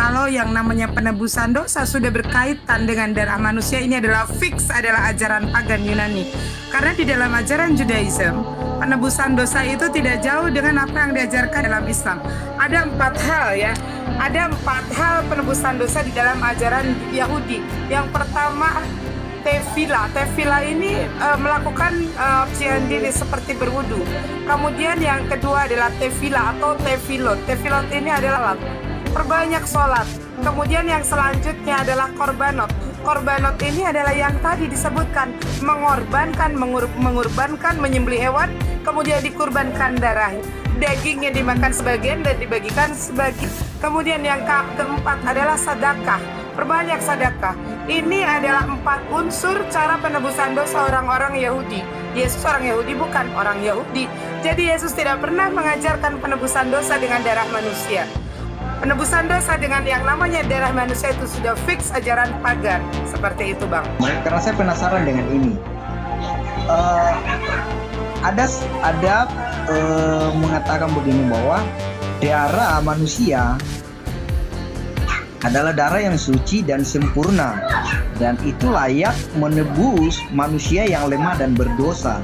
kalau yang namanya penebusan dosa sudah berkaitan dengan darah manusia, ini adalah fix adalah ajaran pagan Yunani. Karena di dalam ajaran Judaism, penebusan dosa itu tidak jauh dengan apa yang diajarkan dalam Islam. Ada 4 hal ya. Ada 4 hal penebusan dosa di dalam ajaran Yahudi. Yang pertama, tefila. Tefila ini melakukan cucian diri seperti berwudu. Kemudian yang kedua adalah tefila atau tefilot. Tefilot ini adalah perbanyak sholat. Kemudian yang selanjutnya adalah korbanot. Korbanot ini adalah yang tadi disebutkan, mengorbankan, menyembelih hewan, kemudian dikurbankan darah. Dagingnya dimakan sebagian dan dibagikan sebagian. Kemudian yang keempat adalah sedekah. Perbanyak sedekah. Ini adalah 4 unsur cara penebusan dosa orang-orang Yahudi. Yesus orang Yahudi bukan orang Yahudi. Jadi Yesus tidak pernah mengajarkan penebusan dosa dengan darah manusia. Penebusan dosa dengan yang namanya darah manusia itu sudah fix ajaran pagan. Seperti itu, Bang. Karena saya penasaran dengan ini. Ada mengatakan begini bahwa darah manusia adalah darah yang suci dan sempurna, dan itu layak menebus manusia yang lemah dan berdosa.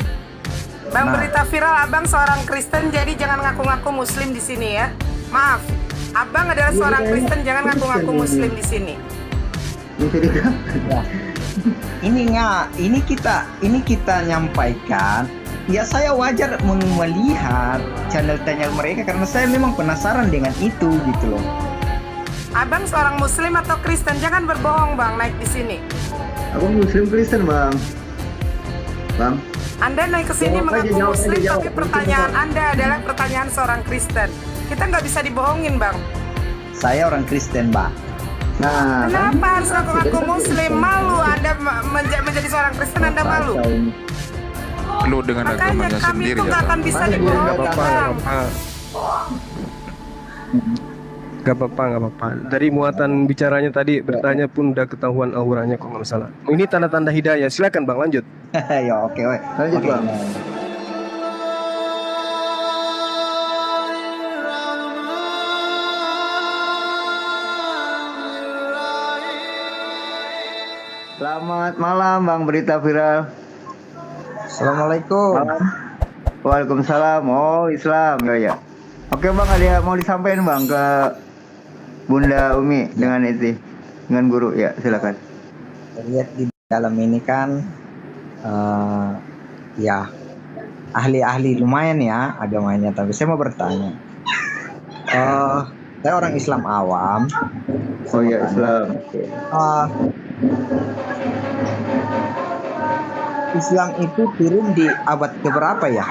Bang, berita viral Abang seorang Kristen, jadi jangan ngaku-ngaku Muslim di sini ya. Maaf, Abang adalah seorang Kristen, jangan ngaku-ngaku Muslim di sini. Ini kita nyampaikan. Ya, saya wajar melihat channel-channel mereka karena saya memang penasaran dengan itu gitu loh. Abang seorang Muslim atau Kristen, jangan berbohong Bang naik di sini. Aku Muslim Kristen Bang. Bang. Anda naik ke sini mengaku Muslim, tapi pertanyaan Anda adalah pertanyaan seorang Kristen. Kita nggak bisa dibohongin Bang. Saya orang Kristen, Mbak. Nah, kenapa harus ngaku Muslim? Malu Anda menjadi seorang Kristen, Anda malu. Penuh dengan agamanya kami sendiri itu nggak akan bisa dibohongin Bang. Gak apa-apa. Dari muatan bicaranya tadi, bertanya pun udah ketahuan auranya kok, nggak masalah. Ini tanda-tanda hidayah. Silakan Bang, lanjut. Ya oke. Lanjut Bang. Selamat malam Bang Berita Viral. Assalamualaikum. Waalaikumsalam. Oh, Islam ya. Oke Bang, ada mau disampaikan Bang ke Bunda Umi dengan itu, dengan guru ya, silakan. Lihat di dalam ini kan ya ahli-ahli lumayan ya agamanya, tapi saya mau bertanya. Saya orang Islam awam. Oh ya, Islam. Islam itu turun di abad keberapa ya?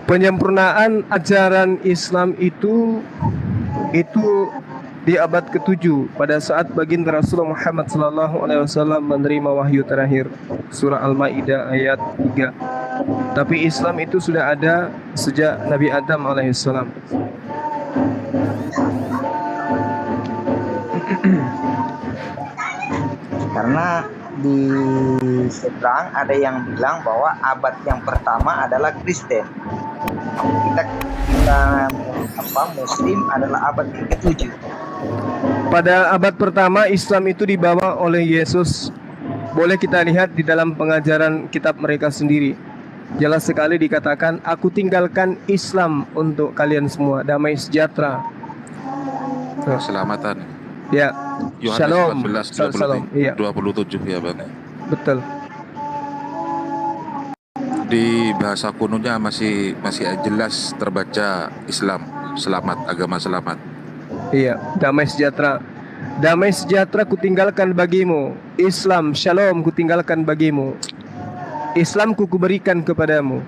Penyempurnaan ajaran Islam itu di abad ke-7 pada saat baginda Rasulullah Muhammad SAW menerima wahyu terakhir, surah Al-Maidah ayat 3. Tapi Islam itu sudah ada sejak Nabi Adam alaihissalam. Karena di seberang ada yang bilang bahwa abad yang pertama adalah Kristen. Kita Muslim adalah abad yang ke-7. Pada abad pertama Islam itu dibawa oleh Yesus. Boleh kita lihat di dalam pengajaran kitab mereka sendiri. Jelas sekali dikatakan, aku tinggalkan Islam untuk kalian semua, damai sejahtera. Keselamatan. Ya. Yohanes Shalom. 14, Iya. 27 ya Bang. Betul. Di bahasa kunonya masih jelas terbaca Islam, selamat, agama selamat. Iya, damai sejahtera. Damai sejahtera kutinggalkan bagimu. Islam, shalom kutinggalkan bagimu. Islam kuberikan kepadamu.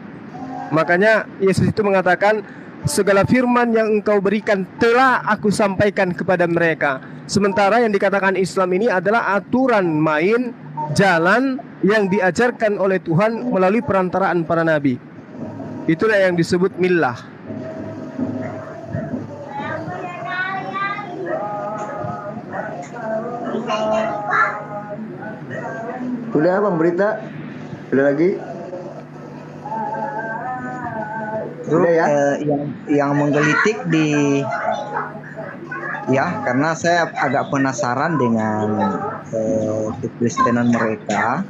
Makanya Yesus itu mengatakan, segala firman yang engkau berikan telah aku sampaikan kepada mereka. Sementara yang dikatakan Islam ini adalah aturan main, jalan yang diajarkan oleh Tuhan melalui perantaraan para nabi. Itulah yang disebut millah. Udah Bang Berita? Udah lagi? Udah ya? Yang menggelitik karena saya agak penasaran dengan kekristenan mereka.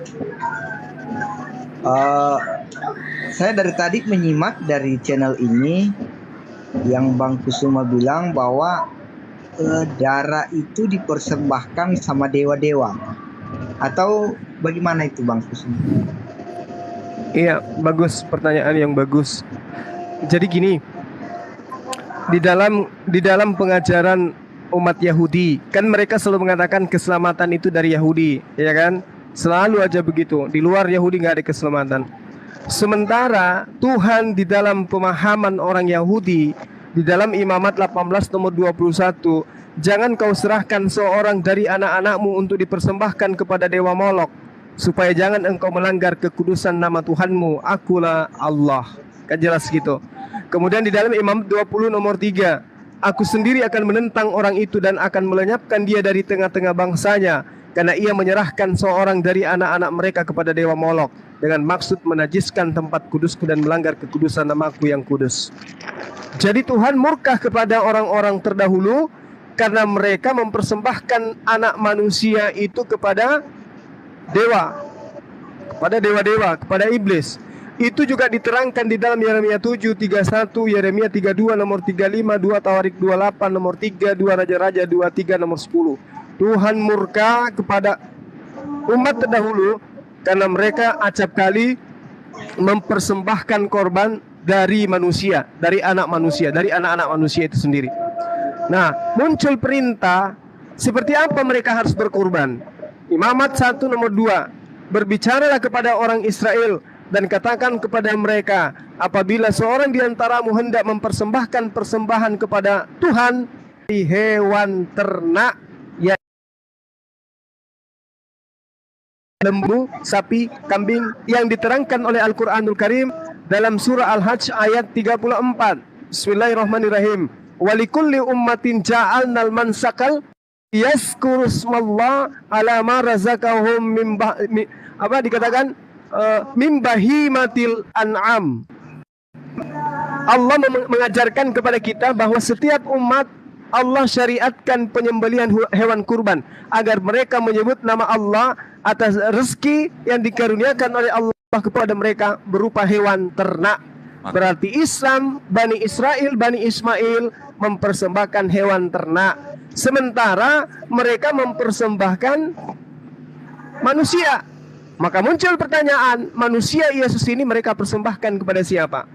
Saya dari tadi menyimak dari channel ini yang Bang Kusuma bilang bahwa darah itu dipersembahkan sama dewa-dewa, atau bagaimana itu Bang Kusuma? Iya, bagus, pertanyaan yang bagus. Jadi gini, di dalam pengajaran umat Yahudi, kan mereka selalu mengatakan keselamatan itu dari Yahudi, ya kan? Selalu aja begitu. Di luar Yahudi nggak ada keselamatan. Sementara Tuhan di dalam pemahaman orang Yahudi, di dalam Imamat 18 nomor 21, jangan kau serahkan seorang dari anak-anakmu untuk dipersembahkan kepada dewa Molok, supaya jangan engkau melanggar kekudusan nama Tuhanmu, akulah Allah. Kan jelas gitu. Kemudian di dalam Imamat 20 nomor 3, aku sendiri akan menentang orang itu dan akan melenyapkan dia dari tengah-tengah bangsanya, karena ia menyerahkan seorang dari anak-anak mereka kepada dewa Molok dengan maksud menajiskan tempat kudusku dan melanggar kekudusan namaku yang kudus. Jadi Tuhan murka kepada orang-orang terdahulu karena mereka mempersembahkan anak manusia itu kepada dewa, kepada dewa-dewa, kepada iblis. Itu juga diterangkan di dalam Yeremia 7, 31, Yeremia 32, nomor 35, 2 Tawarik 28, nomor 3, 2 Raja-Raja 23, nomor 10. Tuhan murka kepada umat terdahulu karena mereka acap kali mempersembahkan korban dari manusia, dari anak-anak manusia itu sendiri. Nah, muncul perintah seperti apa mereka harus berkorban. Imamat 1 nomor 2, berbicaralah kepada orang Israel dan katakan kepada mereka, apabila seorang di antaramu hendak mempersembahkan persembahan kepada Tuhan di hewan ternak, ya lembu, sapi, kambing, yang diterangkan oleh Al-Quranul Karim dalam surah Al-Hajj ayat 34. Bismillahirrahmanirrahim. Walikulli ummatin ja'alnal mansakal yazkuru smallah ala ma razaqahum min bahimatil an'am. Allah mengajarkan kepada kita bahwa setiap umat Allah syariatkan penyembelihan hewan kurban agar mereka menyebut nama Allah atas rezeki yang dikaruniakan oleh Allah kepada mereka berupa hewan ternak. Berarti Islam, Bani Israel, Bani Ismail mempersembahkan hewan ternak, sementara mereka mempersembahkan manusia. Maka muncul pertanyaan, manusia Yesus ini mereka persembahkan kepada siapa?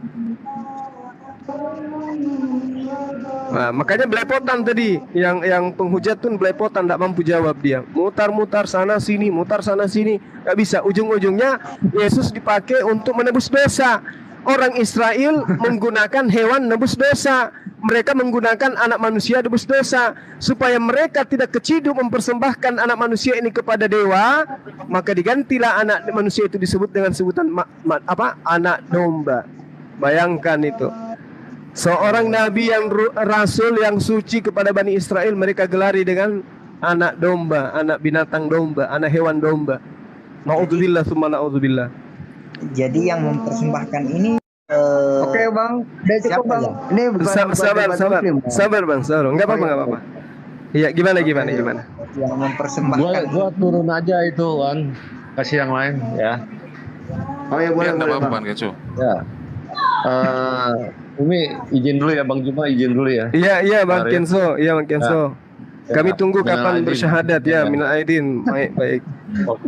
Nah, makanya belepotan tadi, yang penghujat pun belepotan, tidak mampu jawab dia. Mutar-mutar sana sini, nggak bisa. Ujung-ujungnya Yesus dipakai untuk menebus dosa. Orang Israel menggunakan hewan nebus dosa, mereka menggunakan anak manusia nebus dosa. Supaya mereka tidak keciduk mempersembahkan anak manusia ini kepada dewa, maka digantilah anak manusia itu disebut dengan sebutan anak domba. Bayangkan itu. Seorang nabi yang rasul yang suci kepada Bani Israel mereka gelari dengan anak domba, anak binatang domba, anak hewan domba. Na'udzubillah summa na'udzubillah. Jadi yang mempersembahkan ini Oke Bang, udah cukup Bang. ya? Ini bukan Sabar Bang, enggak apa-apa. Iya, gimana? Yang mempersembahkan Gua turun aja itu kan, kasih yang lain ya. Oh ya boleh Ya, boleh apa-apa Bang. Bang Kenzo. Ya. Umi izin dulu ya Bang Juma, izin dulu ya. Iya Bang Mari. Kenzo, Kami tunggu kapan bersyahadat ya, minal aidin. Baik.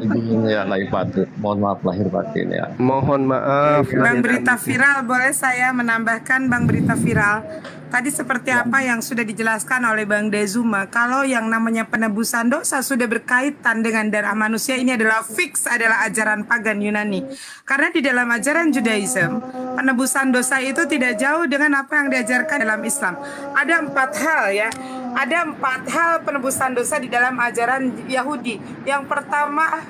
Izin ya lahir batin. Mohon maaf lahir batin ya. Mohon maaf. Bang Berita Viral, boleh saya menambahkan Bang Berita Viral? Tadi seperti apa yang sudah dijelaskan oleh Bang Dezuma, kalau yang namanya penebusan dosa sudah berkaitan dengan darah manusia, ini adalah fix, adalah ajaran pagan Yunani. Karena di dalam ajaran Judaism, penebusan dosa itu tidak jauh dengan apa yang diajarkan dalam Islam. Ada 4 hal ya. Ada 4 hal penebusan dosa di dalam ajaran Yahudi. Yang pertama,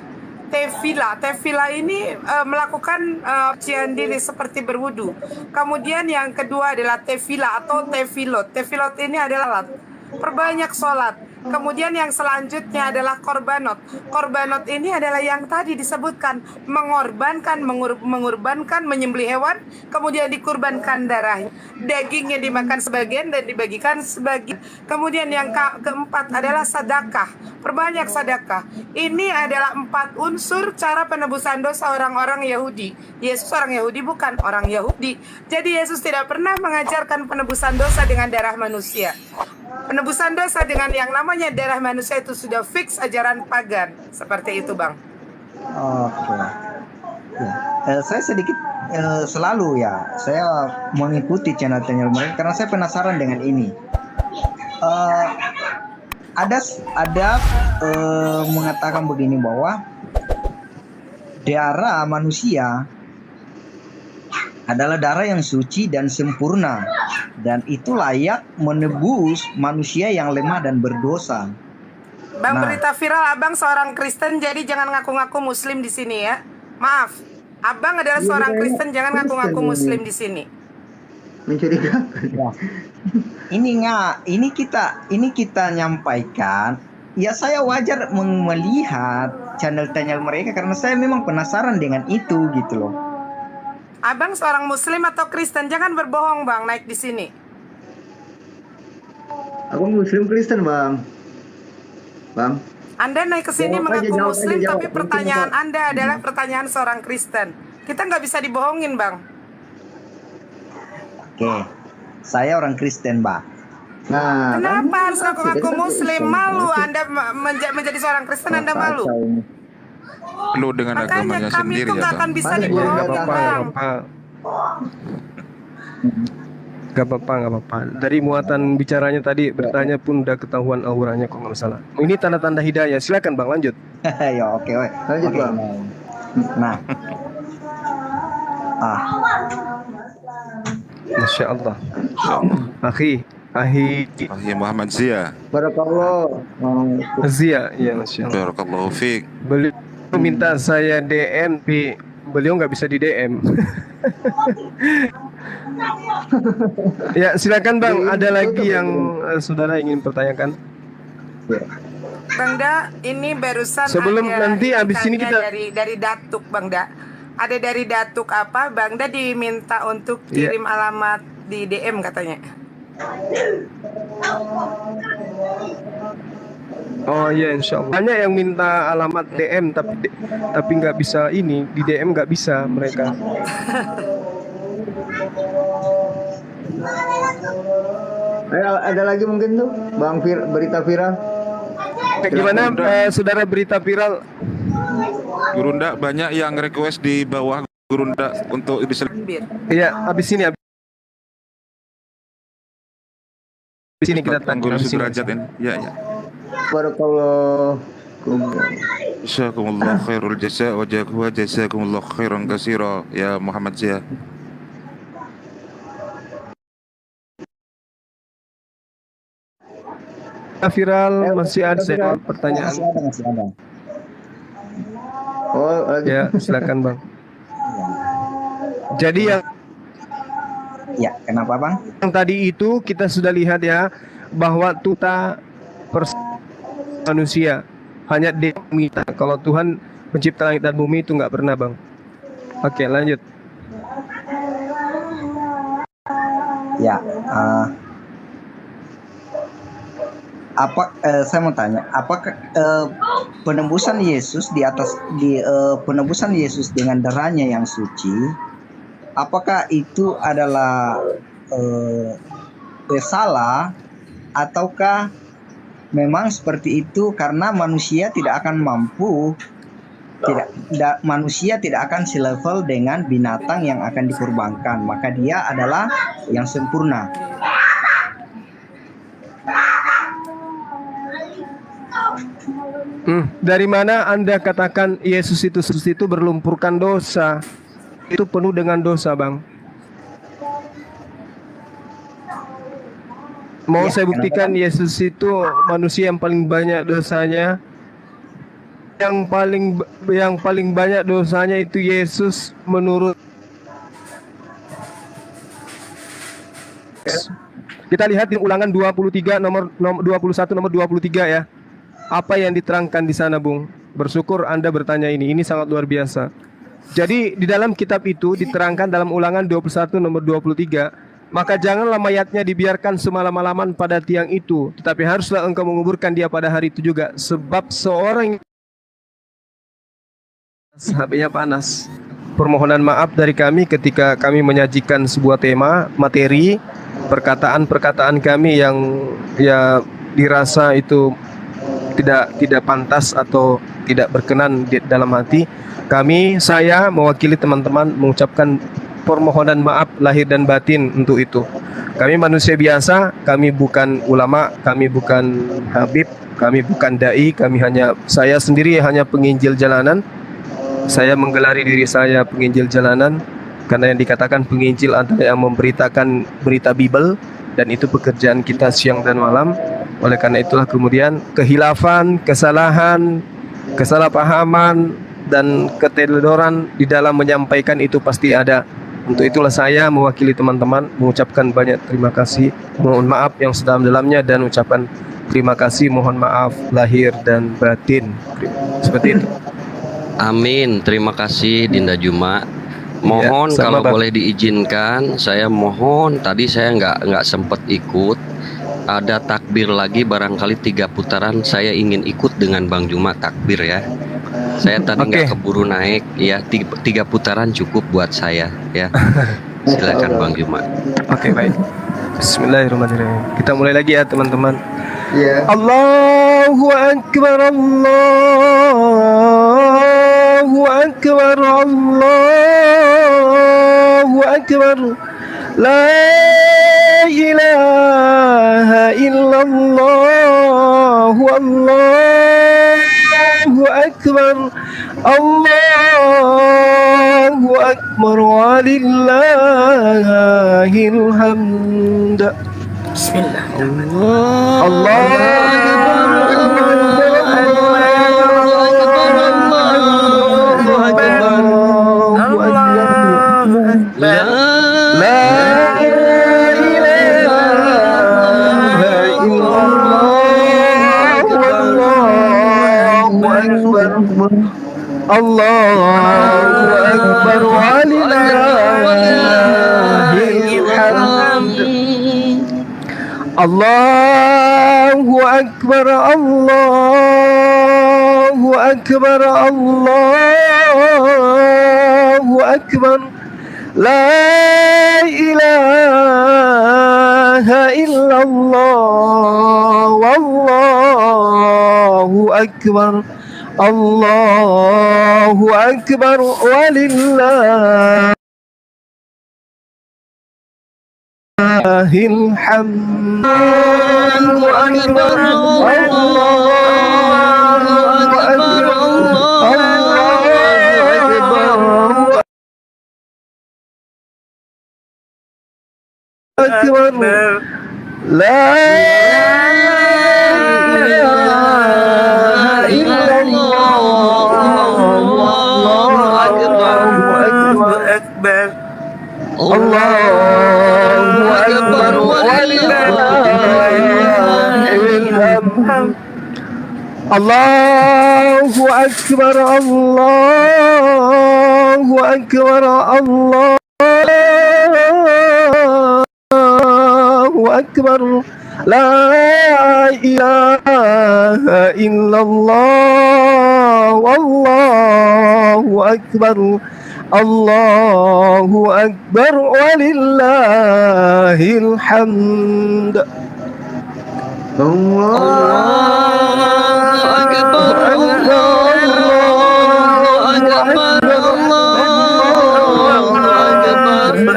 tefila ini melakukan cucian diri seperti berwudu. Kemudian yang kedua adalah tefila atau tefilot. Tefilot ini adalah alat. Perbanyak sholat. Kemudian yang selanjutnya adalah korbanot. Korbanot ini adalah yang tadi disebutkan, mengorbankan, mengorbankan, menyembelih hewan, kemudian dikurbankan darahnya. Dagingnya dimakan sebagian dan dibagikan sebagian. Kemudian yang keempat adalah sedekah. Perbanyak sedekah. Ini adalah 4 unsur cara penebusan dosa orang-orang Yahudi. Yesus orang Yahudi, bukan orang Yahudi. Jadi Yesus tidak pernah mengajarkan penebusan dosa dengan darah manusia. Penebusan dosa dengan yang namanya darah manusia itu sudah fix ajaran pagan. Seperti itu, Bang. Oke. Ya. Saya sedikit selalu ya, saya mengikuti channel-channel mereka karena saya penasaran dengan ini. Ada mengatakan begini bahwa darah manusia adalah darah yang suci dan sempurna, dan itu layak menebus manusia yang lemah dan berdosa. Bang, Nah. berita viral Abang seorang Kristen, jadi jangan ngaku-ngaku Muslim di sini ya. Maaf, Abang adalah seorang Kristen, jangan ngaku-ngaku Muslim di sini. Mencurigakan. Ya. Ini kita nyampaikan. Ya, saya wajar melihat channel-channel mereka karena saya memang penasaran dengan itu gitu loh. Abang seorang Muslim atau Kristen, jangan berbohong Bang naik di sini. Aku Muslim Kristen, Bang. Bang. Anda naik ke sini Jawab aja, mengaku jawab Muslim, aja, jawab. tapi pertanyaan Mungkin Anda adalah pertanyaan seorang Kristen. Kita nggak bisa dibohongin, Bang. Oke, saya orang Kristen, Mbak. Nah, Kenapa harus ngaku-ngaku Kristen. Muslim? Malu Anda menjadi seorang Kristen, Anda malu. Lu dengan Makanya agamanya kami sendiri itu ya, nggak akan Bang. bisa Mana dibohongin, dia Gak Bang. apa-apa. Dari muatan bicaranya tadi bertanya pun udah ketahuan auranya kok nggak masalah. Ini tanda-tanda hidayah. Silakan Bang, lanjut. Ya, oke. Lanjut, Oke. Bang. Nah, Masya Allah. Akhi Ya Muhammad Zia. Barakallah. Zia, ya Masya Allah. Barakallahu fiik. Beliau minta saya DM, tapi beliau nggak bisa di DM. Ya silakan Bang, ada lagi yang saudara ingin pertanyakan? Bang Da, ini barusan Sebelum ada nanti habis ini ikannya kita- dari Datuk, Bang Da. Ada dari Datuk apa? Bang Da diminta untuk Iya. kirim alamat di DM katanya. Oh iya, insya Allah. Banyak yang minta alamat DM, tapi nggak bisa ini di DM, nggak bisa mereka. Ada lagi mungkin tuh, Bang berita viral. Gimana saudara berita viral? Gurunda banyak yang request di bawah Gurunda untuk Bir. Iya, habis ini kita tanya. Guru habis ini. Sudrajat ini. Ya. Barakallah. Jazakumullah khairul jasa wa jazakumullah khairan katsira ya Muhammad Zia. Viral masih ada pertanyaan. masih ada. Oh, lagi. Ya, silakan Bang. Jadi Ya, kenapa, Bang? yang tadi itu kita sudah lihat ya bahwa manusia hanya diminta. Kalau Tuhan pencipta langit dan bumi itu nggak pernah, Bang. Oke, lanjut. Ya, saya mau tanya, apakah penebusan Yesus penebusan Yesus dengan darahnya yang suci, apakah itu adalah salah, ataukah memang seperti itu karena manusia tidak akan mampu, manusia tidak akan selevel dengan binatang yang akan dikurbankan, maka dia adalah yang sempurna. Dari mana Anda katakan Yesus itu berlumpurkan dosa? Itu penuh dengan dosa, Bang. Mau Ya, saya buktikan kenapa? Yesus itu manusia yang paling banyak dosanya. Yang paling banyak dosanya itu Yesus menurut Kita lihat di ulangan 23 nomor 21 nomor 23 ya. Apa yang diterangkan di sana, Bung? Bersyukur Anda bertanya ini. Ini sangat luar biasa. Jadi di dalam kitab itu diterangkan dalam ulangan 21 nomor 23, maka janganlah mayatnya dibiarkan semalam-malaman pada tiang itu, tetapi haruslah engkau menguburkan dia pada hari itu juga, sebab seorang HP-nya panas. Permohonan maaf dari kami ketika kami menyajikan sebuah tema, materi, perkataan-perkataan kami yang ya dirasa itu tidak pantas atau tidak berkenan di dalam hati. Saya mewakili teman-teman mengucapkan permohonan maaf lahir dan batin untuk itu. Kami manusia biasa, kami bukan ulama, kami bukan habib, kami bukan dai, saya sendiri hanya penginjil jalanan. Saya menggelari diri saya penginjil jalanan karena yang dikatakan penginjil adalah yang memberitakan berita Bible, dan itu pekerjaan kita siang dan malam. Oleh karena itulah kemudian kehilafan, kesalahan, kesalahpahaman dan keteledoran di dalam menyampaikan itu pasti ada. Untuk itulah saya mewakili teman-teman mengucapkan banyak terima kasih, mohon maaf yang sedalam-dalamnya, dan ucapan terima kasih, mohon maaf lahir dan batin. Seperti itu. Amin. Terima kasih Dinda Juma. Mohon Ya, kalau Bang. boleh diizinkan, saya mohon, tadi saya nggak sempat ikut. Ada takbir lagi barangkali 3 putaran, saya ingin ikut dengan Bang Juma takbir ya. Saya tadi nggak Oke. keburu naik ya, 3 putaran cukup buat saya ya. Silakan Bang Juma. Oke, baik. Bismillahirrahmanirrahim. Kita mulai lagi ya teman-teman. Iya. Allahu Akbar, Allahu Akbar, Allahu Akbar. La ilaha illallah, Allahu Akbar, Allahu Akbar, walillahil hamd. Allahu Akbar, walillahil hamd. Allahu Akbar, Allahu Akbar, Allahu Akbar. La ilaha illallah, wallahu akbar. Allahu akbar, walillahil hamd. Allahu akbar, Allahu akbar, Allahu akbar. La ilaha illallah, Allahu akbar. Allahu akbar, walillahil hamd. Allahu akbar, Allahu akbar, Allahu akbar. La ilaha illallah, wallahu akbar. Allahu akbar, walillahil hamd. Allahu akbar, Allahu akbar, Allahu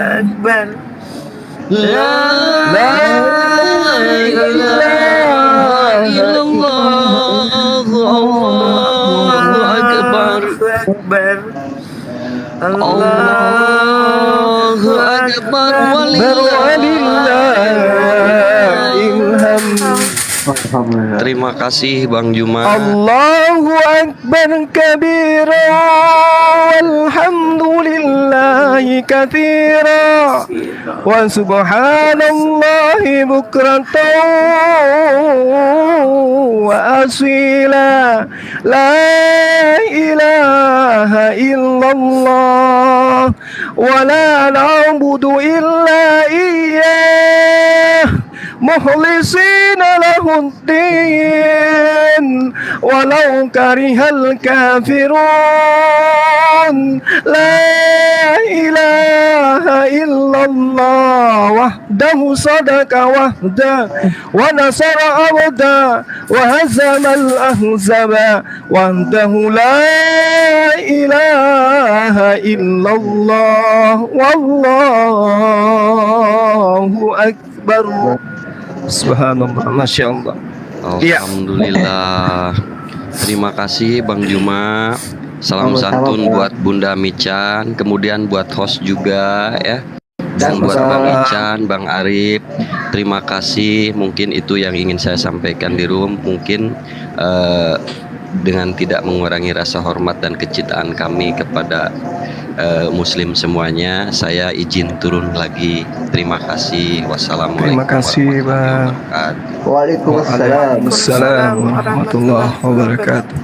akbar. La ilaha illallah, Allahu akbar. Allahu akbar, walillahil hamd. Alhamdulillah. Terima kasih Bang Juma. Allahu Akbar kabira walhamdulillahi katsira wa subhanallahi bukratan wa asila. La ilaha illallah wa la na'budu illa iyyah mukhlisina lahuddin walau karihal kafirun. La ilaha illallah wahdahu sadaqa wahda wa nasara abda wa hazamal ahzaba wahdahu la ilaha illallah wallahu akbar. Subhanallah, Masya Allah. Alhamdulillah. Terima kasih Bang Juma. Salam Sama-sama, santun Bang. buat Bunda Mican, kemudian buat host juga ya. Dan buat Sama-sama. Bang Mican, Bang Arif. Terima kasih. Mungkin itu yang ingin saya sampaikan di room. Mungkin dengan tidak mengurangi rasa hormat dan kecintaan kami kepada Muslim semuanya, saya izin turun lagi. Terima kasih. Wassalamualaikum Terima kasih, Bang. warahmatullahi wabarakatuh. Waalaikumsalam. Waalaikumsalam warahmatullahi wabarakatuh.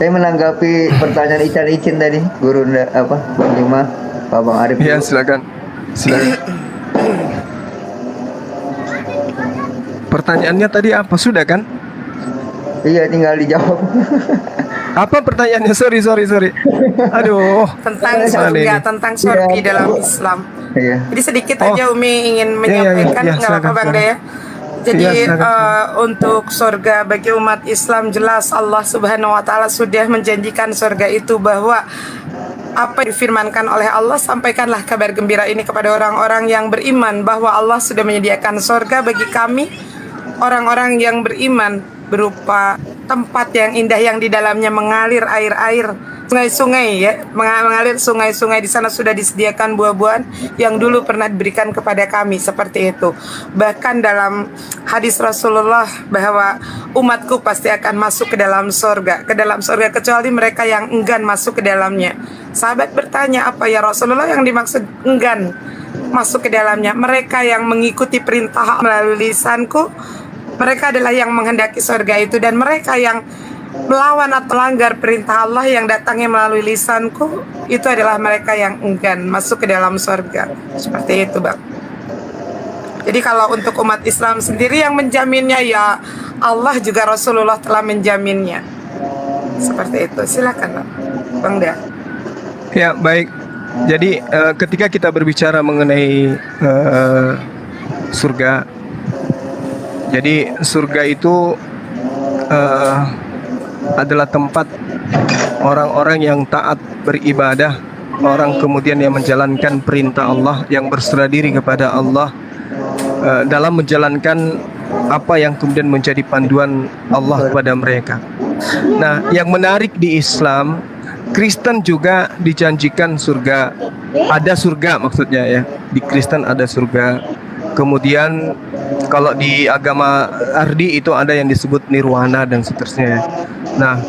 Saya menanggapi pertanyaan Ican Icin tadi, Guru Bang Juma, Pak Bang Arif. Ya, silakan. Silakan. Pertanyaannya tadi apa? Sudah kan? Iya, tinggal dijawab. Apa pertanyaannya? Sorry. Aduh. Tentang Mana surga, ini? tentang surga Iya. dalam Islam. Iya. Jadi sedikit Oh. aja Umi ingin Iya, menyampaikan, iya, nggak apa-apa silakan, Bang Dea. Jadi Iya, silakan. untuk surga bagi umat Islam jelas Allah Subhanahu Wa Taala sudah menjanjikan surga itu, bahwa apa yang difirmankan oleh Allah, sampaikanlah kabar gembira ini kepada orang-orang yang beriman, bahwa Allah sudah menyediakan surga bagi kami orang-orang yang beriman, berupa tempat yang indah yang di dalamnya mengalir air-air, sungai-sungai ya, mengalir sungai-sungai. Di sana sudah disediakan buah-buahan yang dulu pernah diberikan kepada kami, seperti itu. Bahkan dalam hadis Rasulullah bahwa umatku pasti akan masuk ke dalam surga, kecuali mereka yang enggan masuk ke dalamnya. Sahabat bertanya, apa ya Rasulullah yang dimaksud enggan masuk ke dalamnya? Mereka yang mengikuti perintah melalui lisanku, mereka adalah yang menghendaki surga itu, dan mereka yang melawan atau melanggar perintah Allah yang datangnya melalui lisanku, itu adalah mereka yang enggan masuk ke dalam surga. Seperti itu Bang. Jadi kalau untuk umat Islam sendiri yang menjaminnya ya Allah, juga Rasulullah telah menjaminnya. Seperti itu. Silakan Bang Dea. Ya, baik. Jadi ketika kita berbicara mengenai surga, jadi surga itu adalah tempat orang-orang yang taat beribadah, orang kemudian yang menjalankan perintah Allah, yang berserah diri kepada Allah dalam menjalankan apa yang kemudian menjadi panduan Allah kepada mereka. Nah, yang menarik di Islam, Kristen juga dijanjikan surga. Ada surga maksudnya ya. Di Kristen ada surga. Kemudian kalau di agama Ardi itu ada yang disebut nirwana dan seterusnya. Nah,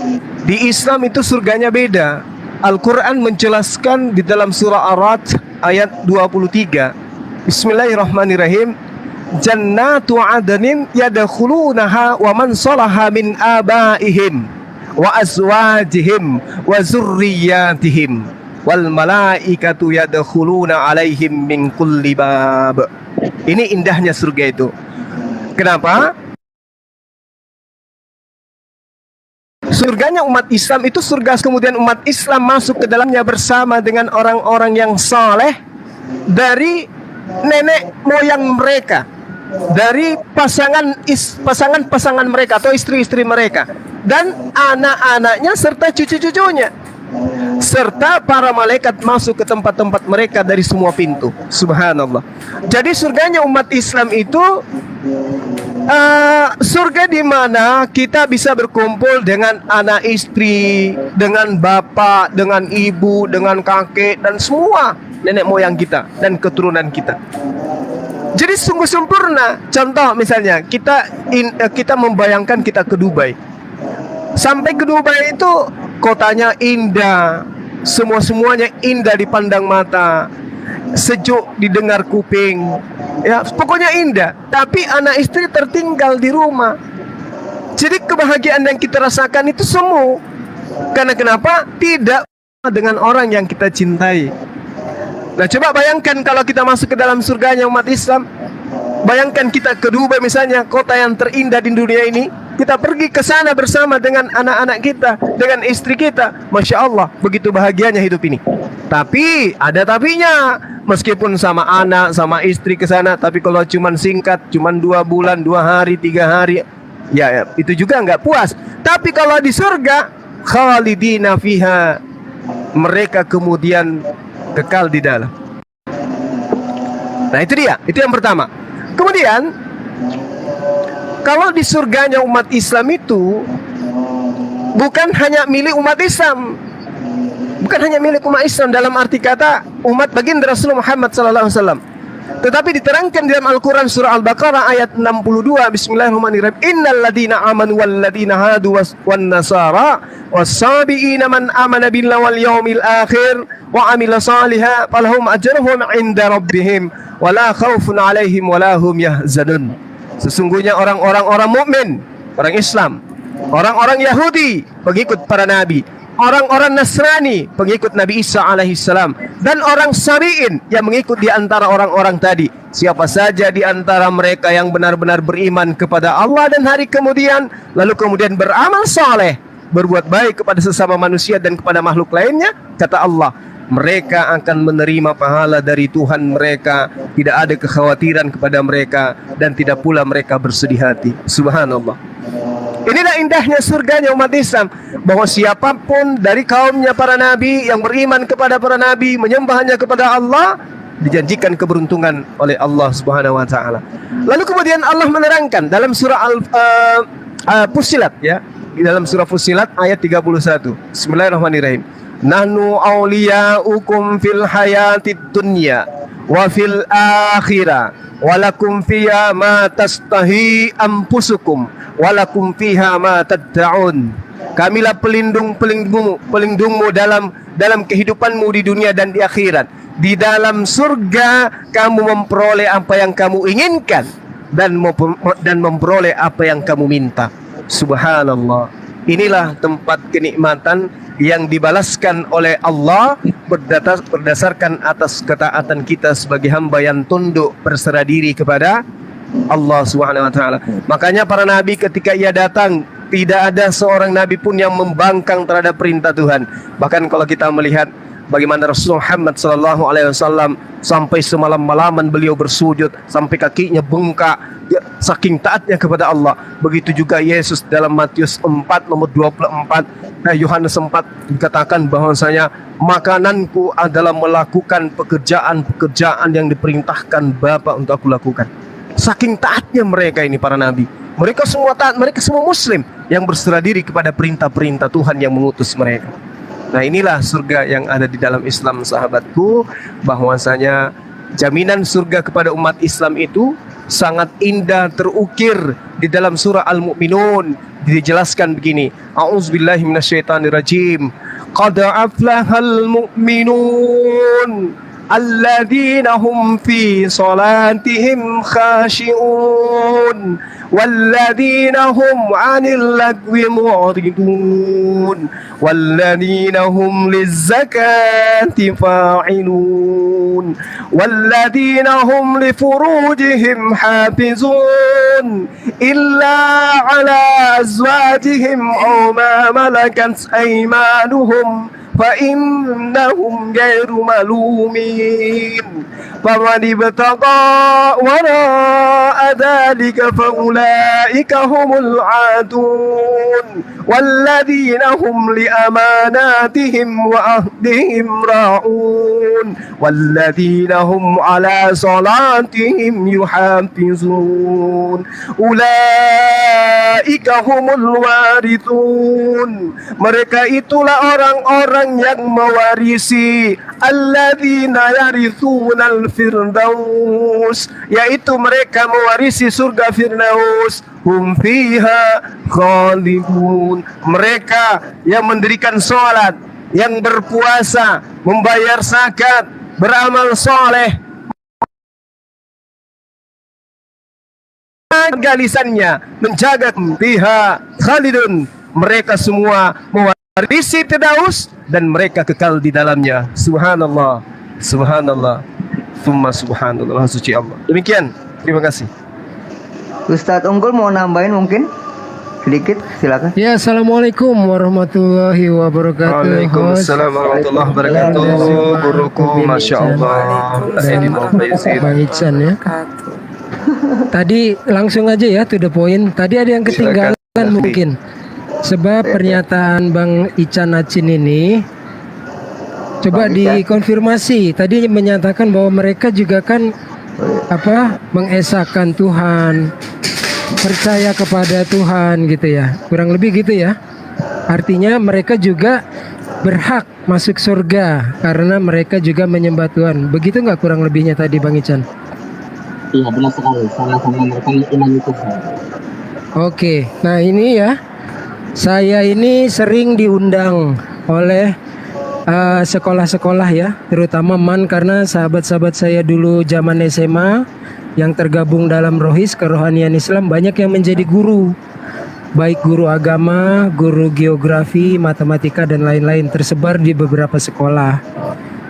di Islam itu surganya beda. Al-Quran menjelaskan di dalam surah Ar-Ra'd ayat 23. Bismillahirrahmanirrahim. Jannatu adnin yadkhulunaha wa man salaha min abaihim wa azwajihim wa zurriyatihim wal malaikatu yadkhuluna alaihim min kulli bab. Ini indahnya surga itu. Kenapa? Surganya umat Islam itu surga, kemudian umat Islam masuk ke dalamnya bersama dengan orang-orang yang saleh dari nenek moyang mereka, dari pasangan-pasangan mereka atau istri-istri mereka, dan anak-anaknya serta cucu-cucunya, serta para malaikat masuk ke tempat-tempat mereka dari semua pintu. Subhanallah. Jadi surganya umat Islam itu surga di mana kita bisa berkumpul dengan anak istri, dengan bapak, dengan ibu, dengan kakek, dan semua nenek moyang kita dan keturunan kita. Jadi sungguh sempurna. Contoh misalnya kita membayangkan kita ke Dubai. Sampai ke Dubai itu kotanya indah, semuanya indah dipandang mata, sejuk didengar kuping, ya pokoknya indah. Tapi anak istri tertinggal di rumah. Jadi kebahagiaan yang kita rasakan itu semu. Karena kenapa? Tidak dengan orang yang kita cintai. Nah coba bayangkan kalau kita masuk ke dalam surganya umat Islam. Bayangkan kita ke Dubai misalnya, kota yang terindah di dunia ini. Kita pergi ke sana bersama dengan anak-anak kita, dengan istri kita. Masya Allah, begitu bahagianya hidup ini. Tapi ada tapinya. Meskipun sama anak, sama istri ke sana, tapi kalau cuman singkat, cuman 2 bulan, 2 hari, 3 hari, ya itu juga nggak puas. Tapi kalau di surga, khalidina fiha, mereka kemudian kekal di dalam. Nah itu dia, itu yang pertama. Kemudian kalau di surganya umat Islam itu bukan hanya milik umat Islam, bukan hanya milik umat Islam dalam arti kata umat baginda Rasulullah Muhammad SAW, tetapi diterangkan dalam Al-Quran surah Al-Baqarah ayat 62. Bismillahirrahmanirrahim. Innal ladina amanu wal ladina hadu wan nasara was-sabiina man amana billahi wal yawmil akhir wa amila salihan falahum ajruhum inda rabbihim wala khaufun alaihim wala hum yahzanun. Sesungguhnya orang-orang mukmin, orang Islam, orang-orang Yahudi pengikut para nabi, orang-orang Nasrani pengikut Nabi Isa alaihissalam, dan orang Sabi'in yang mengikut di antara orang-orang tadi. Siapa saja di antara mereka yang benar-benar beriman kepada Allah dan hari kemudian, lalu kemudian beramal saleh, berbuat baik kepada sesama manusia dan kepada makhluk lainnya, kata Allah, mereka akan menerima pahala dari Tuhan mereka, tidak ada kekhawatiran kepada mereka, dan tidak pula mereka bersedih hati. Subhanallah. Inilah indahnya surganya umat Islam, bahwa siapapun dari kaumnya para nabi yang beriman kepada para nabi, menyembahnya kepada Allah, dijanjikan keberuntungan oleh Allah Subhanahu wa taala. Lalu kemudian Allah menerangkan dalam surah Fussilat, ya, di dalam surah Fussilat ayat 31. Bismillahirrahmanirrahim. Nahnu awliya'ukum fil hayatid dunya wa fil akhirah walakum fiha ma tastahi anfusukum walakum fiha ma tad'un. Kamilah pelindungmu dalam kehidupanmu di dunia dan di akhirat. Di dalam surga kamu memperoleh apa yang kamu inginkan dan memperoleh apa yang kamu minta. Subhanallah. Inilah tempat kenikmatan yang dibalaskan oleh Allah berdasarkan atas ketaatan kita sebagai hamba yang tunduk berserah diri kepada Allah Subhanahu wa taala. Makanya para nabi ketika ia datang, tidak ada seorang nabi pun yang membangkang terhadap perintah Tuhan. Bahkan kalau kita melihat bagaimana Rasulullah Muhammad SAW sampai semalam-malaman beliau bersujud sampai kakinya bengkak, ya, saking taatnya kepada Allah. Begitu juga Yesus dalam Matius 4 nomor 24, Yohanes 4 dikatakan bahwasanya makananku adalah melakukan pekerjaan-pekerjaan yang diperintahkan Bapa untuk aku lakukan. Saking taatnya mereka ini para nabi. Mereka semua taat, mereka semua muslim yang berserah diri kepada perintah-perintah Tuhan yang mengutus mereka. Nah inilah surga yang ada di dalam Islam, sahabatku, bahwasanya jaminan surga kepada umat Islam itu sangat indah terukir di dalam surah Al-Mu'minun. Dijelaskan begini, A'udzubillahi minasyaitonirrajim. Qad aflahal mu'minun alladzina hum fi salatihim khashi'un walladzina hum 'anil lagwi mu'ridun walladzina hum lizzakati fa'ilun walladzina hum li furujihim hafizun illa 'ala azwajihim aw ma malakat aymanuhum فإنهم غير ملومين فمن ابتغى وراء ذلك فأولئك هم العادون والذين هم لأماناتهم وعهدهم راعون والذين هم على صلاتهم يحافظون أولئك هم الوارثون. Mereka itulah orang-orang orang yang mewarisi alladzina yarithunal firdaus, yaitu mereka mewarisi surga Firdaus. Hum fiha khalidun, mereka yang mendirikan sholat, yang berpuasa, membayar zakat, beramal soleh, menjaga lisannya, menjaga fiha khalidun, mereka semua mewarisi Firdaus dan mereka kekal di dalamnya. Subhanallah, subhanallah, thumma subhanallah, suci Allah. Demikian, terima kasih. Ustadz Unggul mau nambahin mungkin sedikit, silakan. Ya, assalamualaikum warahmatullahi wabarakatuh. Waalaikumsalam warahmatullahi wabarakatuh. Guruku, masya Allah. Bang Ican ya. Tadi langsung aja ya to the point. Tadi ada yang ketinggalan mungkin. Sebab pernyataan Bang Ican Acin ini coba dikonfirmasi. Tadi menyatakan bahwa mereka juga kan mengesahkan Tuhan, percaya kepada Tuhan gitu ya. Kurang lebih gitu ya. Artinya mereka juga berhak masuk surga karena mereka juga menyembah Tuhan. Begitu nggak kurang lebihnya tadi Bang Ican? Iya, benar sekali. Sama-sama mereka mengimani Tuhan. Oke, nah ini ya, saya ini sering diundang oleh sekolah-sekolah ya, terutama MAN, karena sahabat-sahabat saya dulu zaman SMA yang tergabung dalam Rohis Kerohanian Islam banyak yang menjadi guru, baik guru agama, guru geografi, matematika dan lain-lain, tersebar di beberapa sekolah.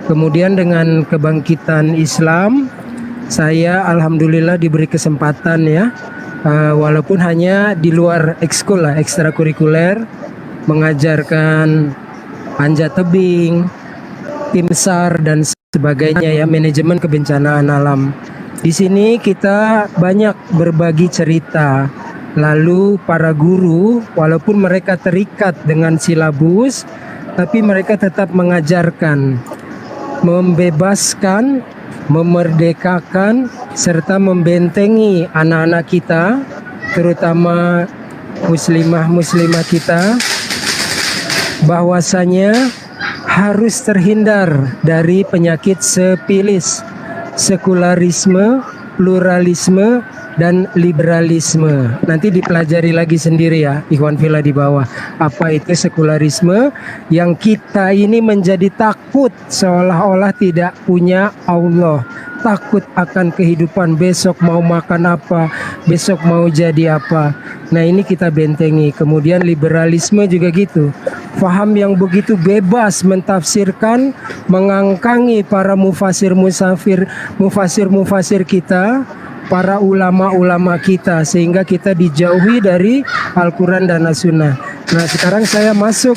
Kemudian dengan kebangkitan Islam, saya alhamdulillah diberi kesempatan ya, walaupun hanya di luar ekskul lah, ekstrakurikuler, mengajarkan panjat tebing, tim SAR dan sebagainya ya, manajemen kebencanaan alam. Di sini kita banyak berbagi cerita. Lalu para guru walaupun mereka terikat dengan silabus, tapi mereka tetap mengajarkan, membebaskan, memerdekakan serta membentengi anak-anak kita, terutama muslimah-muslimah kita, bahwasanya harus terhindar dari penyakit sepilis, sekularisme, pluralisme, dan liberalisme. Nanti dipelajari lagi sendiri ya, Ikhwan Fillah di bawah. Apa itu sekularisme? Yang kita ini menjadi takut seolah-olah tidak punya Allah, takut akan kehidupan, besok mau makan apa, besok mau jadi apa. Nah ini kita bentengi. Kemudian liberalisme juga gitu, faham yang begitu bebas mentafsirkan, mengangkangi para mufasir kita, para ulama-ulama kita, sehingga kita dijauhi dari Al-Quran dan As-Sunnah. Nah sekarang saya masuk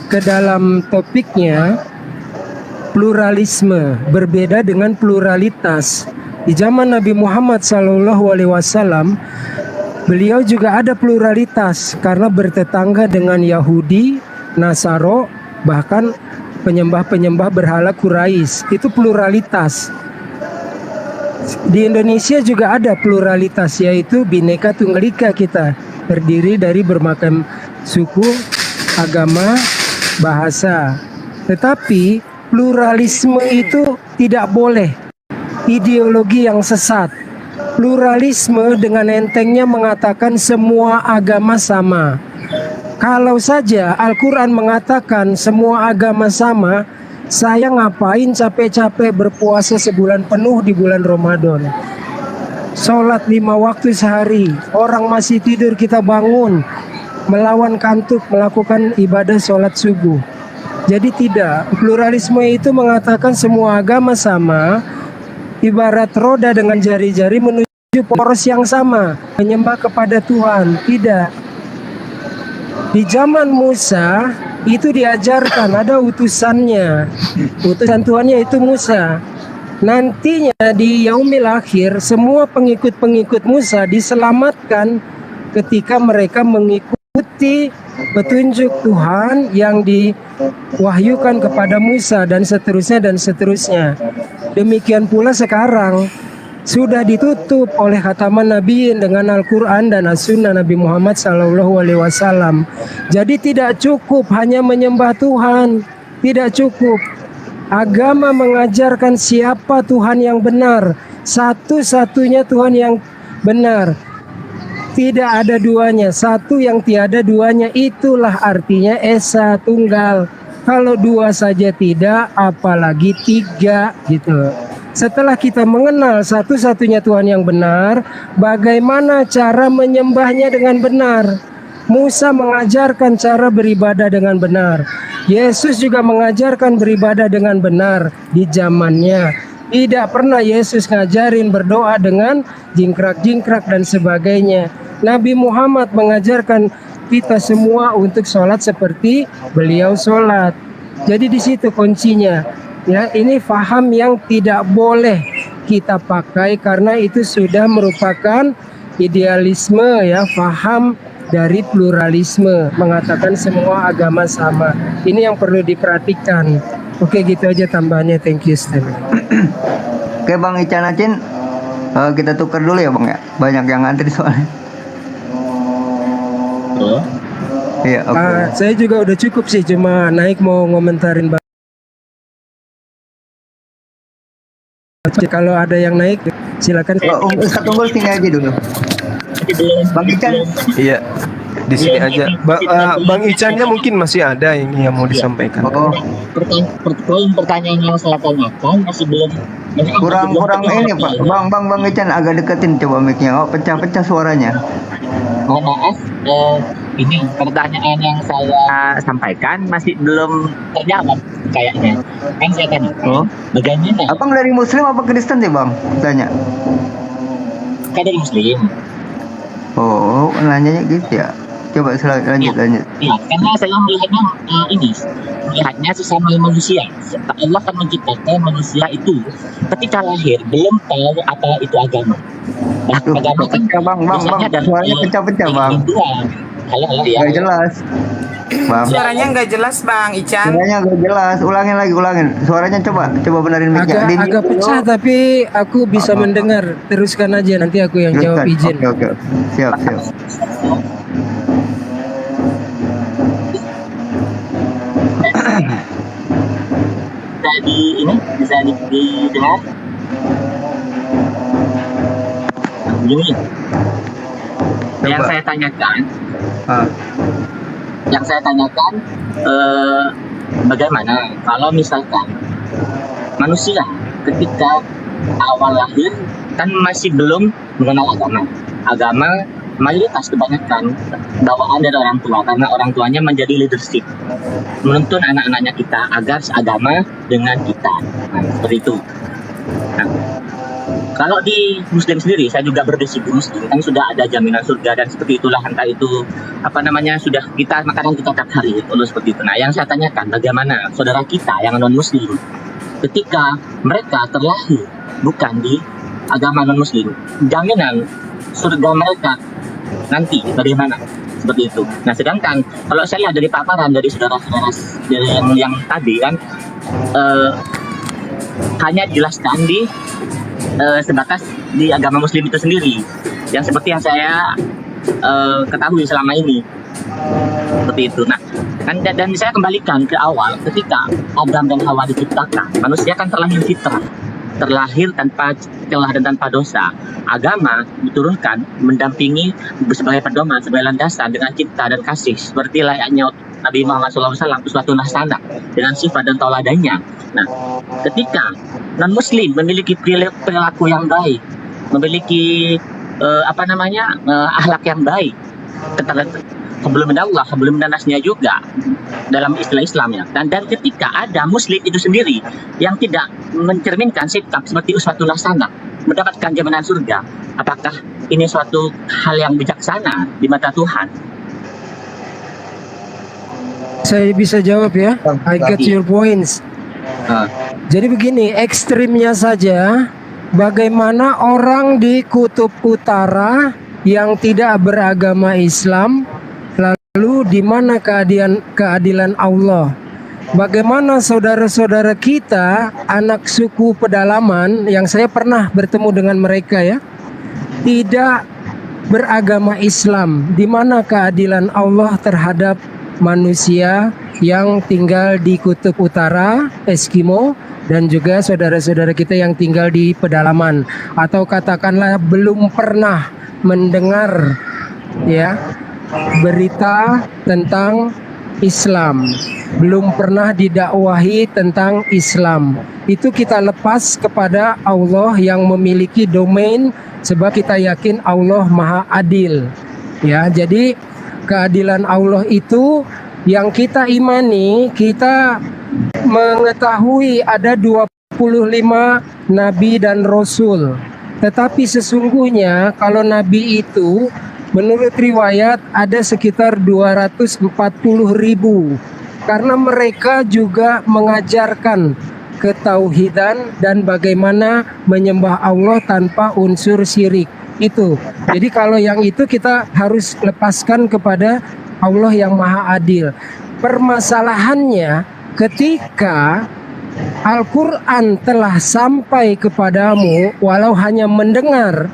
ke dalam topiknya, pluralisme berbeda dengan pluralitas. Di zaman Nabi Muhammad SAW, beliau juga ada pluralitas karena bertetangga dengan Yahudi, Nasaro, bahkan penyembah-penyembah berhala Quraisy. Itu pluralitas. Di Indonesia juga ada pluralitas, yaitu Bhinneka Tunggal Ika kita, terdiri dari bermacam suku, agama, bahasa. Tetapi pluralisme itu tidak boleh ideologi yang sesat. Pluralisme dengan entengnya mengatakan semua agama sama. Kalau saja Al-Quran mengatakan semua agama sama, saya ngapain capek-capek berpuasa sebulan penuh di bulan Ramadan? Sholat 5 waktu sehari, orang masih tidur kita bangun, melawan kantuk, melakukan ibadah sholat subuh. Jadi tidak, pluralisme itu mengatakan semua agama sama, ibarat roda dengan jari-jari menuju poros yang sama, menyembah kepada Tuhan. Tidak. Di zaman Musa itu diajarkan, ada utusannya, utusan Tuhannya itu Musa. Nantinya di yaumil akhir semua pengikut-pengikut Musa diselamatkan ketika mereka mengikuti petunjuk Tuhan yang diwahyukan kepada Musa dan seterusnya dan seterusnya. Demikian pula sekarang sudah ditutup oleh khataman Nabiin dengan Al-Quran dan As-Sunnah Nabi Muhammad SAW. Jadi tidak cukup hanya menyembah Tuhan, Tidak cukup. Agama mengajarkan siapa Tuhan yang benar, satu-satunya Tuhan yang benar. Tidak ada duanya, satu yang tiada duanya, itulah artinya Esa Tunggal. Kalau dua saja tidak, apalagi tiga gitu. Setelah kita mengenal satu-satunya Tuhan yang benar, bagaimana cara menyembahnya dengan benar? Musa mengajarkan cara beribadah dengan benar. Yesus juga mengajarkan beribadah dengan benar di zamannya. Tidak pernah Yesus ngajarin berdoa dengan jingkrak-jingkrak dan sebagainya. Nabi Muhammad mengajarkan kita semua untuk sholat seperti beliau sholat. Jadi di situ kuncinya. Ya, ini faham yang tidak boleh kita pakai karena itu sudah merupakan idealisme, ya, faham dari pluralisme, mengatakan semua agama sama. Ini yang perlu diperhatikan. Oke, gitu aja tambahannya. Thank you, Stan. Oke Bang Ican Acin, kita tukar dulu ya Bang ya. Banyak yang ngantri soalnya. Iya, oke. Saya juga udah cukup sih, cuma naik mau ngomentarin. Kalau ada yang naik, silakan. Ustaz Tunggul sini aja dulu. Bang Ican. Iya, di sini aja. Bang Icannya mungkin masih ada ini yang mau disampaikan. Oh, Pertanyaan yang saya tanyakan masih belum kurang ini Pak. Bang Ican agak deketin coba mic-nya. Oh, pecah-pecah suaranya. Mohon maaf, ini pertanyaan yang saya sampaikan masih belum terjawab kayaknya. Kan saya tanya, bagaimana? Abang dari Muslim apa Kristen sih Bang? Tanya. Kan dari Muslim. Oh, nanyanya gitu ya. Coba lanjut. Ya, karena saya melihatnya sesama manusia. Allah kan menciptakan manusia itu ketika lahir belum tahu apa itu agama. Nah, agama kan Bang, suaranya pecah-pecah Bang. Halo ya. Gak jelas. Bang. Suaranya nggak jelas Bang Ican. Suaranya nggak jelas. Ulangin. Suaranya coba benerin mic-nya. Agak pecah tapi aku bisa mendengar. Teruskan aja, nanti aku yang jawab izin. Oke. Siap. Bisa didengar. Begini. Yang saya tanyakan, bagaimana kalau misalkan manusia ketika awal lahir kan masih belum mengenal agama mayoritas kebanyakan bawaan dari orang tua karena orang tuanya menjadi leadership menuntun anak-anaknya kita agar seagama dengan kita. Nah, seperti itu. Nah, kalau di Muslim sendiri, saya juga berdisiplin Muslim, kan sudah ada jaminan surga dan seperti itulah, entah itu sudah kita makanan kita tiap hari, seperti itu. Nah, yang saya tanyakan, bagaimana saudara kita yang non Muslim ketika mereka terlahir bukan di agama non Muslim, jaminan surga mereka nanti bagaimana? Seperti itu. Nah, sedangkan kalau saya lihat dari paparan dari saudara-saudara dari yang tadi kan hanya dijelaskan di sebatas di agama Muslim itu sendiri, yang seperti yang saya ketahui selama ini, seperti itu. Nah, dan saya kembalikan ke awal, ketika Adam dan Hawa diciptakan, manusia kan terlahir fitrah, terlahir tanpa celah dan tanpa dosa. Agama diturunkan mendampingi sebagai pedoman, sebagai landasan dengan cinta dan kasih, seperti layaknya Nabi Muhammad SAW, suatu laksana dengan sifat dan tauladannya. Nah, ketika non-Muslim memiliki perilaku yang baik, memiliki akhlak yang baik, sebelum Allah, sebelum nasnya juga dalam istilah Islamnya. Dan ketika ada Muslim itu sendiri yang tidak mencerminkan sikap seperti uswatul hasanah, mendapatkan jaminan surga, apakah ini suatu hal yang bijaksana di mata Tuhan? Saya bisa jawab ya. I get your points. Jadi begini, ekstrimnya saja, bagaimana orang di kutub utara yang tidak beragama Islam, lalu di mana keadilan Allah? Bagaimana saudara-saudara kita, anak suku pedalaman yang saya pernah bertemu dengan mereka ya, tidak beragama Islam, di mana keadilan Allah terhadap manusia yang tinggal di Kutub Utara, Eskimo, dan juga saudara-saudara kita yang tinggal di pedalaman atau katakanlah belum pernah mendengar ya berita tentang Islam, belum pernah didakwahi tentang Islam. Itu kita lepas kepada Allah yang memiliki domain, sebab kita yakin Allah Maha Adil. Ya, jadi keadilan Allah itu yang kita imani, kita mengetahui ada 25 nabi dan rasul. Tetapi sesungguhnya kalau nabi itu menurut riwayat ada sekitar 240.000, karena mereka juga mengajarkan ketauhidan dan bagaimana menyembah Allah tanpa unsur syirik. Itu. Jadi kalau yang itu kita harus lepaskan kepada Allah yang Maha Adil. Permasalahannya ketika Al-Quran telah sampai kepadamu walau hanya mendengar,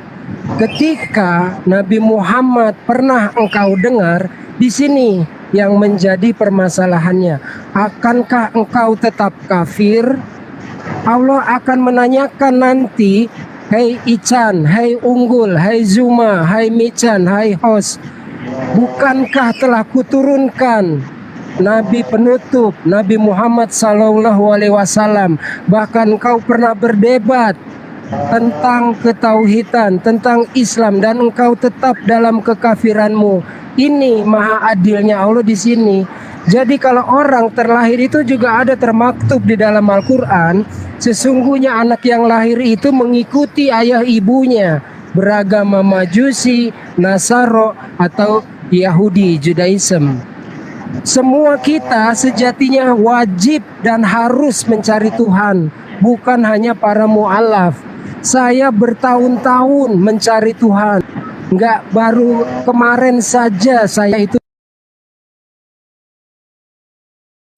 ketika Nabi Muhammad pernah engkau dengar, di sini yang menjadi permasalahannya. Akankah engkau tetap kafir? Allah akan menanyakan nanti, hei Ican, hei Unggul, hei Zuma, hei Mican, hei Hos, bukankah telah kuturunkan Nabi penutup, Nabi Muhammad SAW, bahkan engkau pernah berdebat tentang ketauhidan, tentang Islam, dan engkau tetap dalam kekafiranmu. Ini maha adilnya Allah di sini. Jadi kalau orang terlahir itu juga ada termaktub di dalam Al-Quran, sesungguhnya anak yang lahir itu mengikuti ayah ibunya, beragama Majusi, Nasaro, atau Yahudi, Judaism. Semua kita sejatinya wajib dan harus mencari Tuhan, bukan hanya para mu'alaf. Saya bertahun-tahun mencari Tuhan, nggak baru kemarin saja saya itu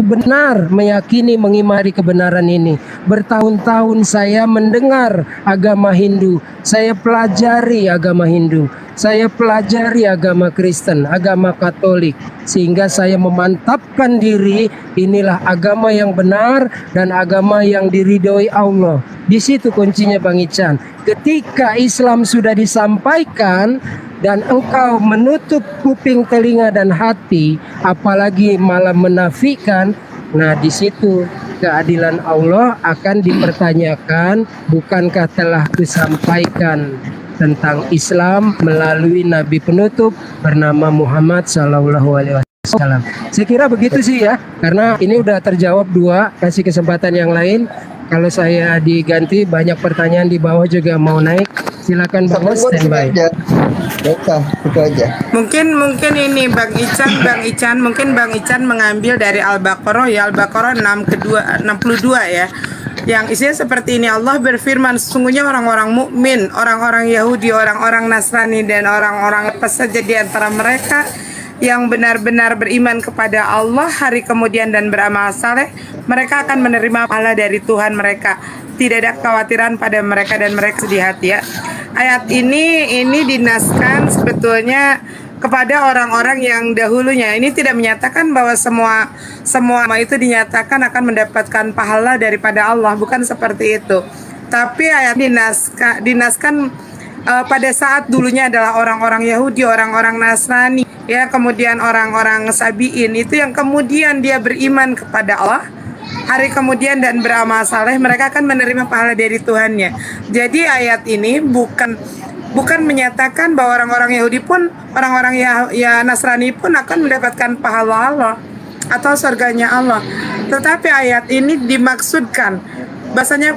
benar meyakini mengimani kebenaran ini. Bertahun-tahun saya mendengar agama Hindu, saya pelajari agama Hindu, saya pelajari agama Kristen, agama Katolik, sehingga saya memantapkan diri inilah agama yang benar dan agama yang diridhoi Allah. Di situ kuncinya Bang Ican. Ketika Islam sudah disampaikan dan engkau menutup kuping, telinga, dan hati, apalagi malah menafikan, nah di situ keadilan Allah akan dipertanyakan. Bukankah telah kusampaikan tentang Islam melalui Nabi penutup bernama Muhammad SAW? Saya kira begitu sih ya, karena ini udah terjawab dua. Kasih kesempatan yang lain. Kalau saya diganti, banyak pertanyaan di bawah juga mau naik. Silakan Bang, standby. Itu aja. Mungkin ini Bang Ican mungkin Bang Ican mengambil dari Al-Baqarah ya, Al-Baqarah 62 ya. Yang isinya seperti ini, Allah berfirman, sesungguhnya orang-orang mukmin, orang-orang Yahudi, orang-orang Nasrani, dan orang-orang apa saja di antara mereka yang benar-benar beriman kepada Allah hari kemudian dan beramal saleh, mereka akan menerima pahala dari Tuhan mereka. Tidak ada kekhawatiran pada mereka dan mereka sedih hati ya. Ayat ini dinaskan sebetulnya kepada orang-orang yang dahulunya. Ini tidak menyatakan bahwa semua itu dinyatakan akan mendapatkan pahala daripada Allah, bukan seperti itu. Tapi ayat dinaskan pada saat dulunya adalah orang-orang Yahudi, orang-orang Nasrani, ya, kemudian orang-orang Sabiin itu yang kemudian dia beriman kepada Allah hari kemudian dan beramal saleh, mereka akan menerima pahala dari Tuhannya. Jadi ayat ini bukan menyatakan bahwa orang-orang Yahudi pun, orang-orang ya Nasrani pun akan mendapatkan pahala Allah atau surganya Allah. Tetapi ayat ini dimaksudkan bahasanya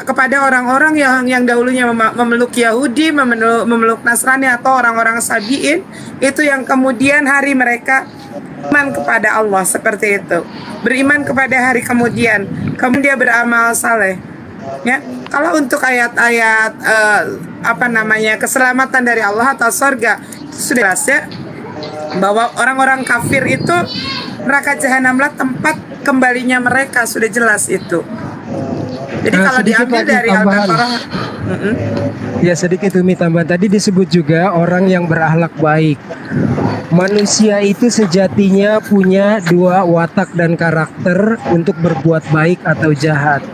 kepada orang-orang yang dahulunya memeluk Yahudi, memeluk Nasrani atau orang-orang Sabiin, itu yang kemudian hari mereka beriman kepada Allah, seperti itu. Beriman kepada hari kemudian dia beramal saleh. Ya, kalau untuk ayat-ayat keselamatan dari Allah atau surga, sudah jelas ya bahwa orang-orang kafir itu neraka jahanamlah tempat kembalinya mereka, sudah jelas itu. Jadi kalau sedikit diambil lagi dari tambahan. Al-Baqarah, mm-mm. Ya sedikit Umi tambahan. Tadi disebut juga orang yang berakhlak baik. Manusia itu sejatinya punya dua watak dan karakter untuk berbuat baik atau jahat.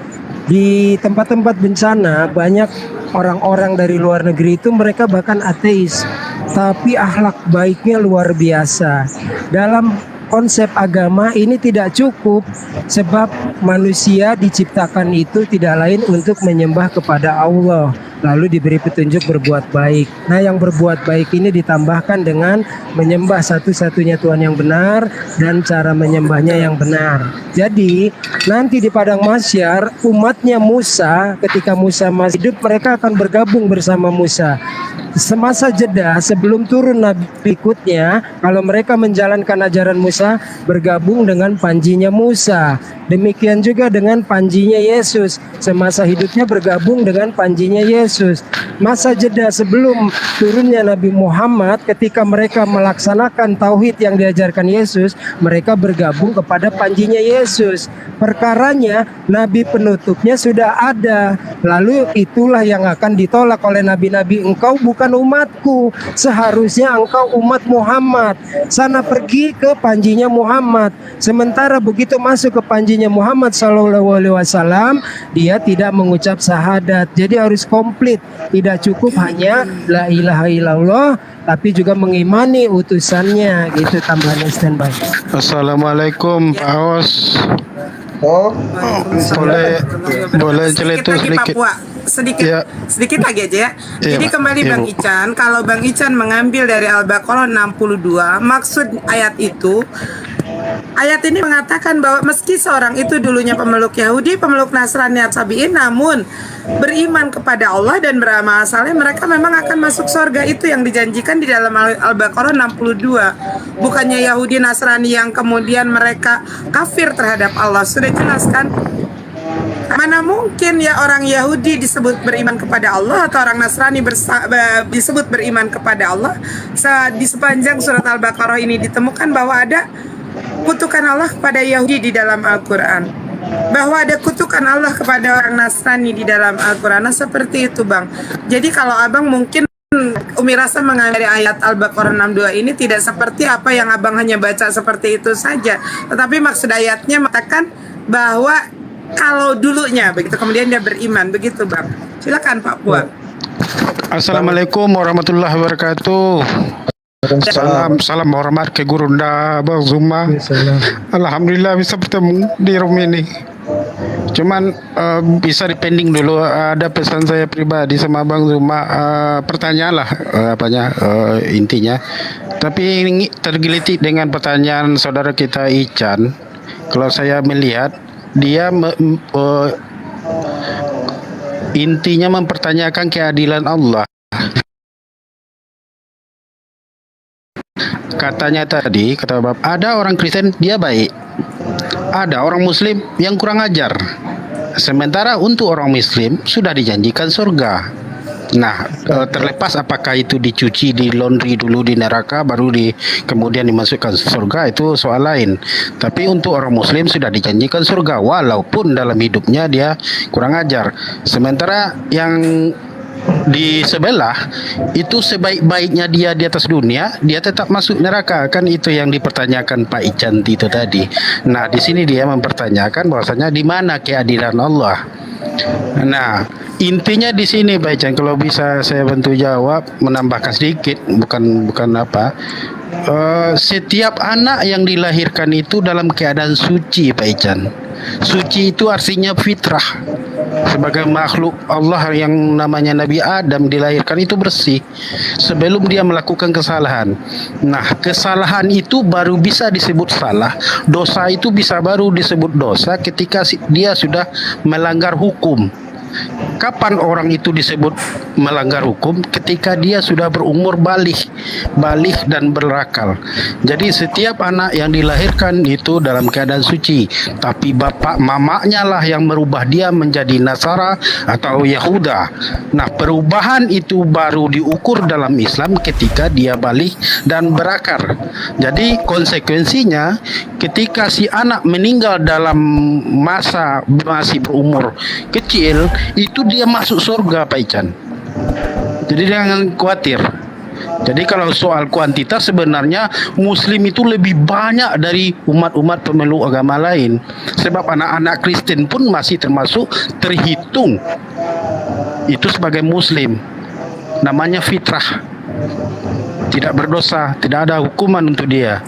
Di tempat-tempat bencana banyak orang-orang dari luar negeri itu mereka bahkan ateis, tapi akhlak baiknya luar biasa. Dalam konsep agama ini tidak cukup, sebab manusia diciptakan itu tidak lain untuk menyembah kepada Allah, lalu diberi petunjuk berbuat baik. Nah, yang berbuat baik ini ditambahkan dengan menyembah satu-satunya Tuhan yang benar dan cara menyembahnya yang benar. Jadi nanti di padang mahsyar umatnya Musa, ketika Musa masih hidup, mereka akan bergabung bersama Musa. Semasa jeda sebelum turun nabi berikutnya, kalau mereka menjalankan ajaran Musa, bergabung dengan panjinya Musa. Demikian juga dengan panjinya Yesus, semasa hidupnya bergabung dengan panjinya Yesus. Masa jeda sebelum turunnya Nabi Muhammad, ketika mereka melaksanakan tauhid yang diajarkan Yesus, mereka bergabung kepada panjinya Yesus. Perkaranya nabi penutupnya sudah ada, lalu itulah yang akan ditolak oleh nabi-nabi. Engkau bukan umatku, seharusnya engkau umat Muhammad, sana pergi ke panjinya Muhammad. Sementara begitu masuk ke panjinya Muhammad SAW, dia tidak mengucap syahadat. Jadi harus komplit, tidak cukup hanya la ilaha illallah, tapi juga mengimani utusannya. Gitu tambahannya. Standby. Assalamualaikum Pak Os. Oh, boleh Sedikit celetus lagi sedikit. Papua, sedikit Ya. sedikit lagi aja ya. Iya, Jadi Pak. kembali Iya, Bang Bu. Ican, kalau Bang Ican mengambil dari Al-Baqarah 62, maksud ayat itu, ayat ini mengatakan bahwa meski seorang itu dulunya pemeluk Yahudi, pemeluk Nasrani atau Sabi'in, namun beriman kepada Allah dan beramal saleh, mereka memang akan masuk surga. Itu yang dijanjikan di dalam Al-Baqarah 62. Bukannya Yahudi Nasrani yang kemudian mereka kafir terhadap Allah. Sudah jelas kan? Mana mungkin ya orang Yahudi disebut beriman kepada Allah atau orang Nasrani disebut beriman kepada Allah. Di sepanjang surat Al-Baqarah ini ditemukan bahwa ada kutukan Allah kepada Yahudi di dalam Al-Quran, bahwa ada kutukan Allah kepada orang Nasrani di dalam Al-Quran. Nah, seperti itu Bang. Jadi kalau Abang mungkin Umi rasa mengambil dari ayat Al-Baqarah 62 ini tidak seperti apa yang Abang hanya baca seperti itu saja, tetapi maksud ayatnya mengatakan bahwa kalau dulunya begitu kemudian dia beriman, begitu Bang. Silakan Pak Puan. Assalamualaikum warahmatullahi wabarakatuh. Salam hormat ke Gurunda Bang Zuma. Alhamdulillah bisa bertemu di room ini. Cuman bisa dipending dulu, ada pesan saya pribadi sama Bang Zuma, pertanyaan lah intinya. Tapi ini tergelitik dengan pertanyaan saudara kita Ican. Kalau saya melihat dia intinya mempertanyakan keadilan Allah. Katanya tadi, kata Bapak, ada orang Kristen dia baik, ada orang Muslim yang kurang ajar. Sementara untuk orang Muslim sudah dijanjikan surga. Nah, terlepas apakah itu dicuci di laundry dulu di neraka baru kemudian dimasukkan surga, itu soal lain. Tapi untuk orang Muslim sudah dijanjikan surga walaupun dalam hidupnya dia kurang ajar. Sementara yang di sebelah itu sebaik-baiknya dia di atas dunia, dia tetap masuk neraka. Kan itu yang dipertanyakan Pak Ican itu tadi. Nah, di sini dia mempertanyakan bahwasanya di mana keadilan Allah. Nah, intinya di sini Pak Ican, kalau bisa saya bantu jawab, menambahkan sedikit, bukan apa. Setiap anak yang dilahirkan itu dalam keadaan suci Pak Ican. Suci itu artinya fitrah. Sebagai makhluk Allah yang namanya Nabi Adam dilahirkan itu bersih sebelum dia melakukan kesalahan. Nah, kesalahan itu baru bisa disebut salah, dosa itu bisa baru disebut dosa ketika dia sudah melanggar hukum. kapan orang itu disebut melanggar hukum? Ketika dia sudah berumur balik dan berakal. Jadi setiap anak yang dilahirkan itu dalam keadaan suci, tapi bapak mamanya lah yang merubah dia menjadi Nasara atau Yahuda. Nah, perubahan itu baru diukur dalam Islam ketika dia balik dan berakar. Jadi konsekuensinya ketika si anak meninggal dalam masa masih berumur kecil, itu dia masuk surga, Pak Ican. Jadi jangan khawatir. Jadi kalau soal kuantitas, sebenarnya Muslim itu lebih banyak dari umat-umat pemeluk agama lain. Sebab anak-anak Kristen pun masih termasuk terhitung itu sebagai Muslim. Namanya fitrah, tidak berdosa, tidak ada hukuman untuk dia.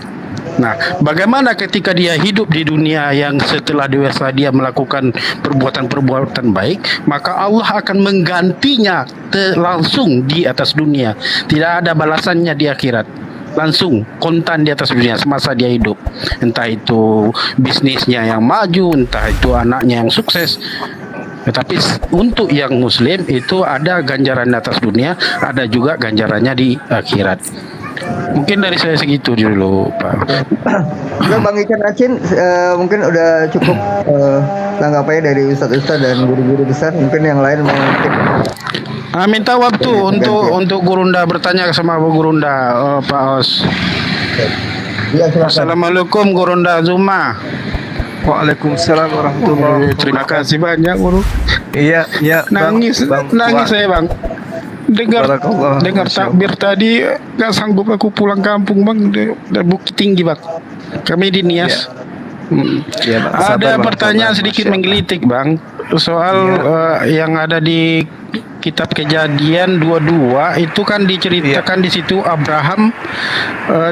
Nah, bagaimana ketika dia hidup di dunia yang setelah dewasa dia melakukan perbuatan-perbuatan baik, maka Allah akan menggantinya langsung di atas dunia. Tidak ada balasannya di akhirat. Langsung kontan di atas dunia semasa dia hidup. Entah itu bisnisnya yang maju, entah itu anaknya yang sukses. Tetapi untuk yang Muslim itu ada ganjaran di atas dunia, ada juga ganjarannya di akhirat. Mungkin dari saya segitu dulu, Pak. Nah, Bang Ican Acin, mungkin udah cukup tanggapannya dari ustadz-ustadz dan guru-guru besar. Mungkin yang lain mau minta waktu untuk Gurunda bertanya sama Bu Gurunda, Pak Os. Ya, Assalamualaikum Gurunda Zuma. Waalaikumsalam warahmatullahi wabarakatuh. Terima kasih banyak, Guru. Iya, nangis saya, Bang. Dengar takbir tadi, gak sanggup aku pulang kampung, Bang. Dari Bukit Tinggi, Bang. Kami di Nias. Ya, Bang. Ada Sabar, pertanyaan Bang. sedikit menggelitik, Bang. Soal yang ada di kitab Kejadian 22 itu kan diceritakan di situ Abraham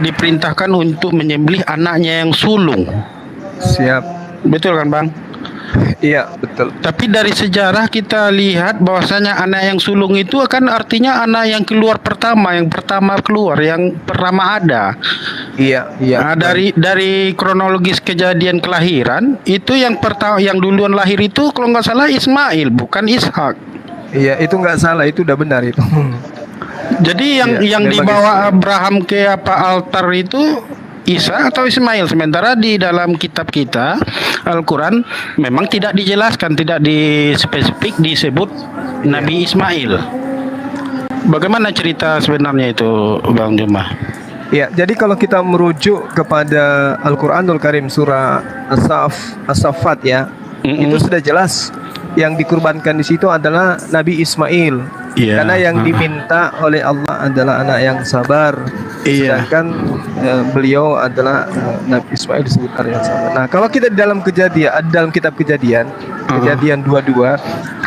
diperintahkan untuk menyembelih anaknya yang sulung. Siap. Betul kan, Bang? Iya, betul. Tapi dari sejarah kita lihat bahwasanya anak yang sulung itu kan artinya anak yang keluar pertama, yang pertama keluar, yang pertama ada. Iya. Nah, dari kronologis kejadian kelahiran itu yang duluan lahir itu kalau nggak salah Ismail, bukan Ishak. Iya, itu nggak salah, itu udah benar itu. Jadi yang dibawa Abraham ke altar itu Isa atau Ismail, sementara di dalam kitab kita Al-Quran memang tidak dijelaskan, tidak dispesifik disebut Nabi Ismail. Bagaimana cerita sebenarnya itu, Bang Juma? Ya, jadi kalau kita merujuk kepada Al-Quranul Karim surah As-Saffat ya, itu sudah jelas yang dikurbankan di situ adalah Nabi Ismail. Karena yang diminta oleh Allah adalah anak yang sabar. Sedangkan beliau adalah Nabi Ismail disebut anak yang sabar. Nah, kalau kita di dalam kitab Kejadian 22,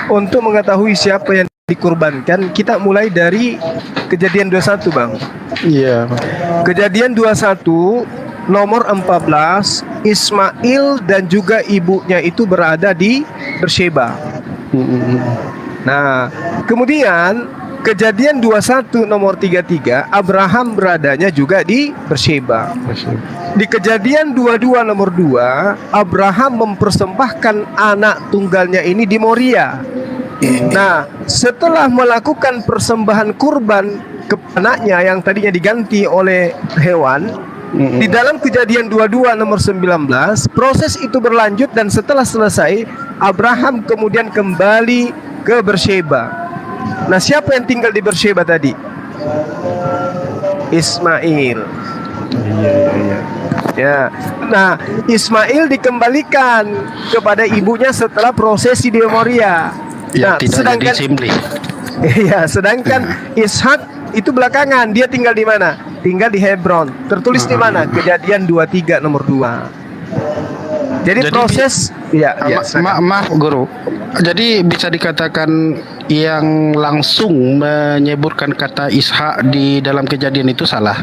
untuk mengetahui siapa yang dikurbankan, kita mulai dari Kejadian 21, Bang. Iya. Kejadian 21 nomor 14, Ismail dan juga ibunya itu berada di Beersheba. Nah, kemudian Kejadian 21 nomor 33, Abraham beradanya juga di Beersheba. Di Kejadian 22 nomor 2, Abraham mempersembahkan anak tunggalnya ini di Moria. Nah, setelah melakukan persembahan kurban ke anaknya yang tadinya diganti oleh hewan, di dalam Kejadian 22 nomor 19, proses itu berlanjut dan setelah selesai, Abraham kemudian kembali ke Beersheba. Nah, siapa yang tinggal di Beersheba tadi? Ismail. Ya. Nah, Ismail dikembalikan kepada ibunya setelah prosesi di Moria. Ya, nah, tidak disembelih. Iya, sedangkan Ishak itu belakangan, dia tinggal di mana? Tinggal di Hebron. Tertulis di mana? Kejadian 23 nomor 2. Jadi proses maaf Guru. Jadi bisa dikatakan yang langsung menyebutkan kata Ishak di dalam kejadian itu salah.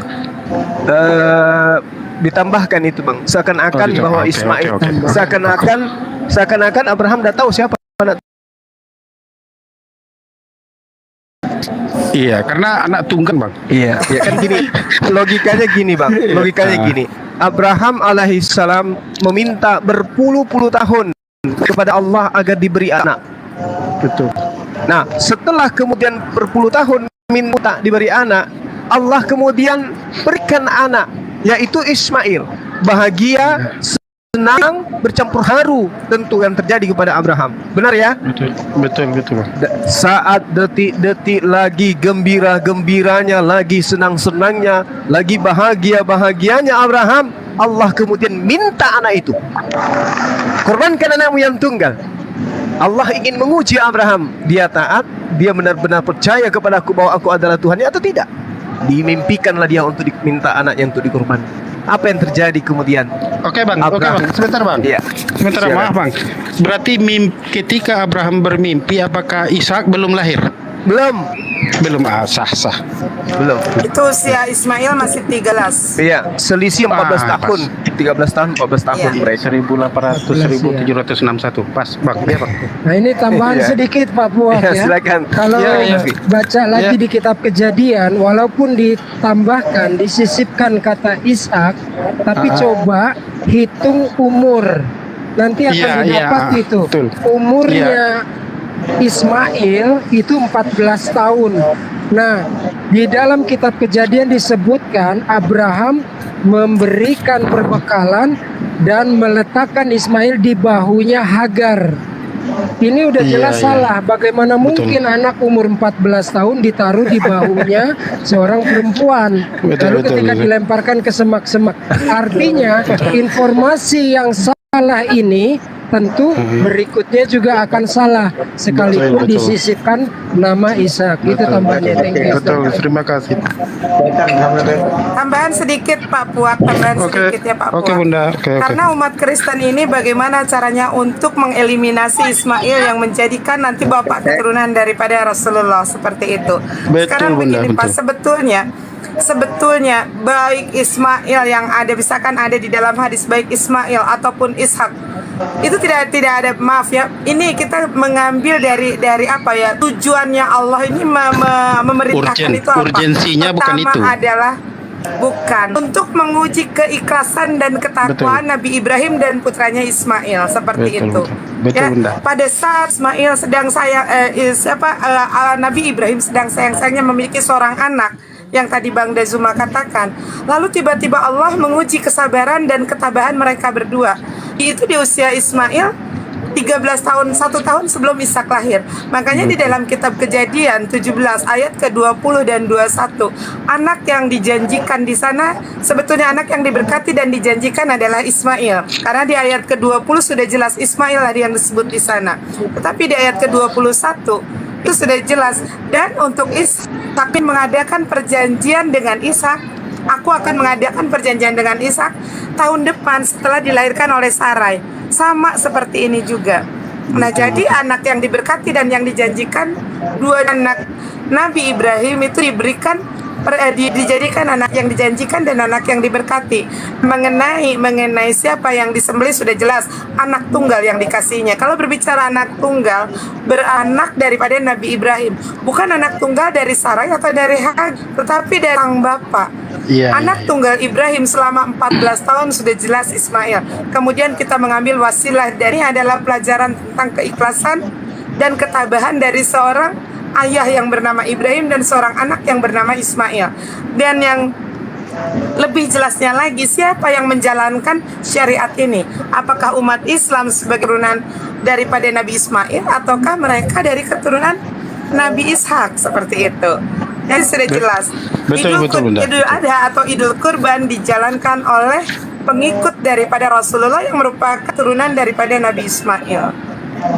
Ditambahkan itu, Bang. Seakan-akan bahwa Ismail seakan-akan Abraham udah tahu siapa anak. Iya, karena anak tunggal, Bang. Iya, ya kan gini. Logikanya gini, Bang. Logikanya gini. Abraham alaihissalam meminta berpuluh-puluh tahun kepada Allah agar diberi anak. Betul. Nah, setelah kemudian berpuluh tahun minta diberi anak, Allah kemudian berikan anak, yaitu Ismail. Bahagia, senang, bercampur haru tentu yang terjadi kepada Abraham. Benar ya? Betul. Saat detik-detik lagi gembira-gembiranya, lagi senang-senangnya, lagi bahagia-bahagianya Abraham, Allah kemudian minta anak itu. Korbankan anakmu yang tunggal. Allah ingin menguji Abraham. Dia taat, dia benar-benar percaya kepada aku bahwa aku adalah Tuhannya atau tidak. Dimimpikanlah dia untuk diminta anaknya untuk dikorban. Apa yang terjadi kemudian? Oke bang, sebentar bang. Iya. Sebentar, maaf bang. Berarti ketika Abraham bermimpi, apakah Ishak belum lahir? Belum. Sah. Belum. Itu usia Ismail masih 13. Iya, selisih 14 tahun. 13 tahun, 14 tahun Iya. mereka. 1761. Pas bang. Iya bang. Nah ini tambahan Iya. sedikit Pak Fuad Iya, ya. silakan. Kalau Iya. baca lagi di kitab Kejadian, walaupun ditambahkan, disisipkan kata Ishak, tapi coba hitung umur. Nanti akan Iya, didapat iya, itu. betul. Umurnya Ismail itu 14 tahun. Nah, di dalam kitab Kejadian disebutkan Abraham memberikan perbekalan dan meletakkan Ismail di bahunya Hagar. Ini udah jelas salah. Bagaimana mungkin anak umur 14 tahun ditaruh di bahunya seorang perempuan? Lalu ketika dilemparkan ke semak-semak. Artinya informasi yang salah ini tentu berikutnya juga akan salah sekalipun disisipkan nama Ishak. Itu tambahannya. Thank you. Betul, terima kasih. Tambahan sedikit Pak Fuad, sedikit ya Pak Fuad. Oke Bunda. Oke. Karena umat Kristen ini bagaimana caranya untuk mengeliminasi Ismail yang menjadikan nanti bapak keturunan daripada Rasulullah seperti itu. Betul, Sekarang Bunda, begini Pak, betul. sebetulnya baik Ismail yang ada misalkan ada di dalam hadis baik Ismail ataupun Ishak itu tidak ada, maaf ya, ini kita mengambil dari apa ya, tujuannya Allah ini memerintahkan itu apa? Urgensinya bukan itu. Pertama adalah bukan untuk menguji keikhlasan dan ketakwaan Nabi Ibrahim dan putranya Ismail seperti itu. Betul, Ya, Bunda. pada saat Ismail sedang Nabi Ibrahim sedang sayang-sayangnya memiliki seorang anak yang tadi Bang Dazuma katakan. Lalu tiba-tiba Allah menguji kesabaran dan ketabahan mereka berdua. Itu di usia Ismail 13 tahun, 1 tahun sebelum Ishak lahir. Makanya di dalam kitab Kejadian 17 ayat ke-20 dan 21, anak yang dijanjikan di sana sebetulnya anak yang diberkati dan dijanjikan adalah Ismail. Karena di ayat ke-20 sudah jelas Ismail lah yang disebut di sana. Tetapi di ayat ke-21 itu sudah jelas, dan untuk Ishak mengadakan perjanjian dengan Ishak. Aku akan mengadakan perjanjian dengan Ishak tahun depan setelah dilahirkan oleh Sarai. Sama seperti ini juga. Nah, jadi anak yang diberkati dan yang dijanjikan, dua anak Nabi Ibrahim itu diberikan dijadikan anak yang dijanjikan dan anak yang diberkati. Mengenai siapa yang disembelih sudah jelas, anak tunggal yang dikasihnya. Kalau berbicara anak tunggal, beranak daripada Nabi Ibrahim, bukan anak tunggal dari Sarai atau dari Hagar, tetapi dari sang bapak. Anak tunggal Ibrahim selama 14 tahun sudah jelas Ismail. Kemudian kita mengambil wasilah dari adalah pelajaran tentang keikhlasan dan ketabahan dari seorang ayah yang bernama Ibrahim dan seorang anak yang bernama Ismail. Dan yang lebih jelasnya lagi, siapa yang menjalankan syariat ini? Apakah umat Islam sebagai keturunan daripada Nabi Ismail ataukah mereka dari keturunan Nabi Ishak seperti itu? Jadi sudah jelas. Idul Adha atau Idul Kurban dijalankan oleh pengikut daripada Rasulullah yang merupakan keturunan daripada Nabi Ismail.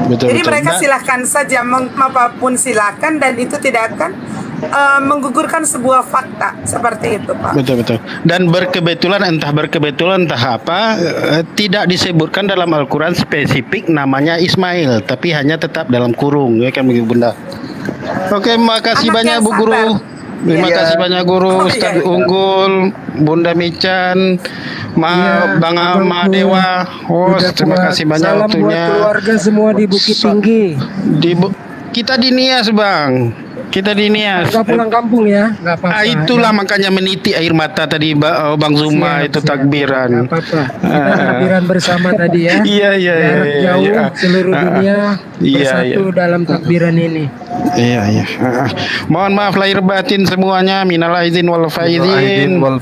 Jadi mereka silahkan saja apapun silahkan, dan itu tidak akan menggugurkan sebuah fakta seperti itu, Pak. Betul. Dan berkebetulan entah apa, tidak disebutkan dalam Al-Quran spesifik namanya Ismail, tapi hanya tetap dalam kurung, ya kan begitu Bunda. Oke, makasih banyak Bu Guru. Terima kasih banyak Guru, Ustaz Unggul, Bunda Mican, Bang Dewa. Terima kasih banyak waktunya. Salam buat keluarga semua di Bukit Tinggi. Kita di Nias, Bang. Kita di ini ya. Nggak pulang kampung ya, nggak apa-apa. Itulah makanya meniti air mata tadi Bang Zuma itu takbiran. Nggak apa-apa. Kita takbiran bersama tadi ya. Iya iya iya. Jarak jauh seluruh dunia bersatu dalam takbiran ini. Iya iya. Mohon maaf lahir batin semuanya. Minal aizin wal faizin. Mohon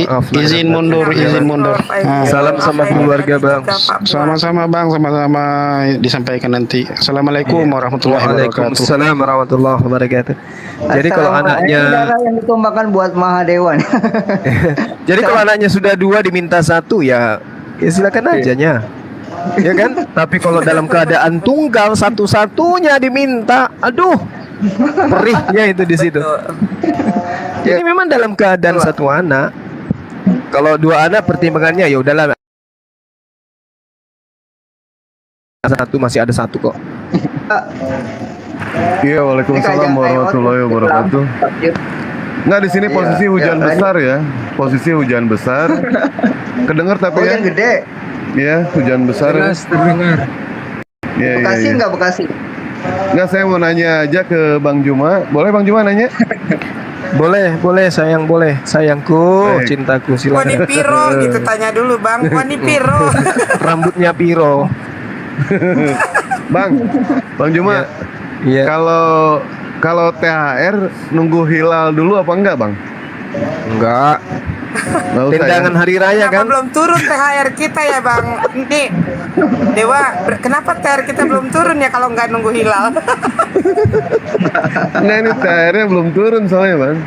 maaf. Izin mundur. Salam sama keluarga Bang. Sama-sama Bang, sama-sama disampaikan nanti. Assalamualaikum warahmatullahi wabarakatuh. Waalaikumsalam warahmatullahi wabarakatuh. Jadi kalau anaknya darah yang ditumbangkan buat Mahadewa. Jadi kalau anaknya sudah 2 diminta 1 ya silakan aja nya. Ya kan? Tapi kalau dalam keadaan tunggal satu-satunya diminta, aduh, perihnya itu di situ. Jadi memang dalam keadaan 1 anak. Kalau 2 anak pertimbangannya ya udahlah. 1 masih ada 1 kok. Iya, waalaikumsalam warahmatullahi wabarakatuh. Nggak, di sini posisi hujan besar ya, posisi hujan besar. Kedengar tapi ya? Hujan gede. Iya, hujan besar. Jelas terdengar. Iya, Bekasi iya. nggak Bekasi? Nggak, saya mau nanya aja ke Bang Juma. Boleh Bang Juma nanya? Boleh sayang, boleh. Sayangku, Baik. cintaku, Wani silakan. Piro gitu, tanya dulu Bang. Wani Piro. Rambutnya piro. Bang Juma. Iya. Kalau THR nunggu hilal dulu apa enggak, Bang? Enggak. Nggak usah, Tendangan ya? hari raya Kenapa kan? belum turun THR kita ya Bang? Nih, Dewa, kenapa THR kita belum turun ya kalau nggak nunggu hilal? Nah, ini THR-nya belum turun soalnya, Bang.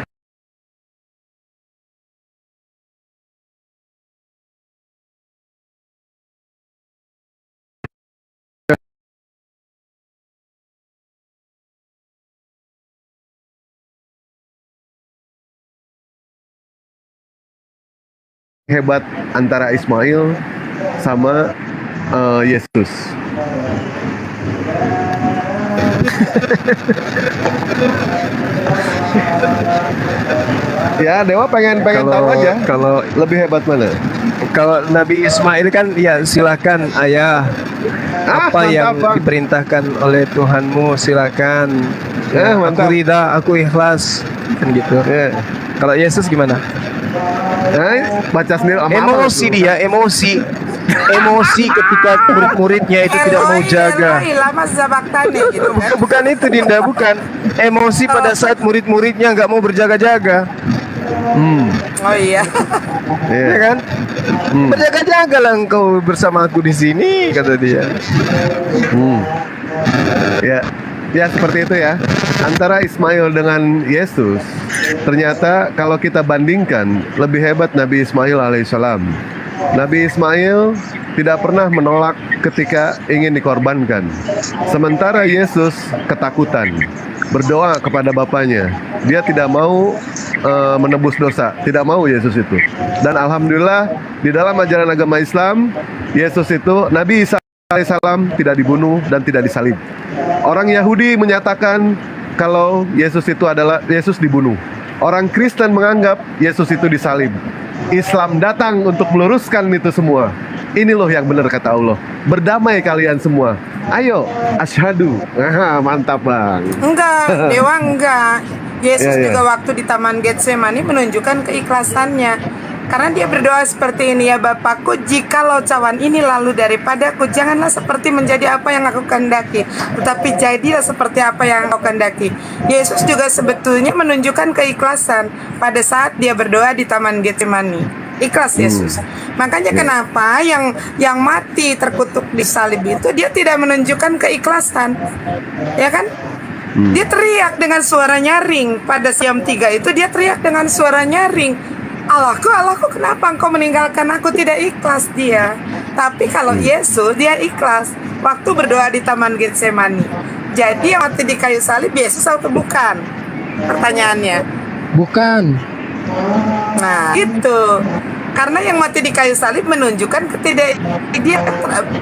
Hebat antara Ismail sama Yesus. Ya, Dewa pengen tahu aja. Kalau lebih hebat mana? Kalau Nabi Ismail kan ya silakan ayah. Apa yang mantap, Bang. diperintahkan oleh Tuhanmu silakan. Mantap. Aku ridha, aku ikhlas kan gitu. Kalau Yesus gimana? Baca sendiri. Emosi dia, emosi ketika murid-muridnya itu tidak mau jaga. Lama zabaktani gitu kan. Bukan itu Dinda, bukan. Emosi pada saat murid-muridnya nggak mau berjaga-jaga. Oh iya. Ya kan? Berjaga-jagalah engkau bersama aku di sini, kata dia. Ya seperti itu ya. Antara Ismail dengan Yesus, ternyata kalau kita bandingkan lebih hebat Nabi Ismail alaihissalam. Nabi Ismail tidak pernah menolak ketika ingin dikorbankan. Sementara Yesus ketakutan, berdoa kepada Bapaknya. Dia tidak mau menebus dosa, tidak mau Yesus itu. Dan alhamdulillah di dalam ajaran agama Islam, Yesus itu, Nabi Isa alaihissalam tidak dibunuh dan tidak disalib. Orang Yahudi menyatakan kalau Yesus itu adalah Yesus dibunuh. Orang Kristen menganggap Yesus itu disalib. Islam datang untuk meluruskan itu semua. Ini loh yang benar kata Allah. Berdamai kalian semua. Ayo, asyhadu. Mantap Bang. Enggak, Dewa enggak. Yesus Ya. juga waktu di Taman Getsemani menunjukkan keikhlasannya. Karena dia berdoa seperti ini, ya Bapakku, jikalau cawan ini lalu daripadaku, janganlah seperti menjadi apa yang aku kehendaki, tetapi jadilah seperti apa yang aku kehendaki. Yesus juga sebetulnya menunjukkan keikhlasan pada saat dia berdoa di Taman Getsemani. Ikhlas Yesus. Makanya kenapa yang mati terkutuk di salib itu dia tidak menunjukkan keikhlasan. Ya kan? Dia teriak dengan suara nyaring. Pada jam 3 itu dia teriak dengan suara nyaring. Allahku, Allahku, kenapa engkau meninggalkan aku? Tidak ikhlas dia. Tapi kalau Yesus, dia ikhlas waktu berdoa di Taman Getsemani. Jadi yang mati di kayu salib Yesus atau bukan? Pertanyaannya. Bukan. Nah, itu. Karena yang mati di kayu salib menunjukkan dia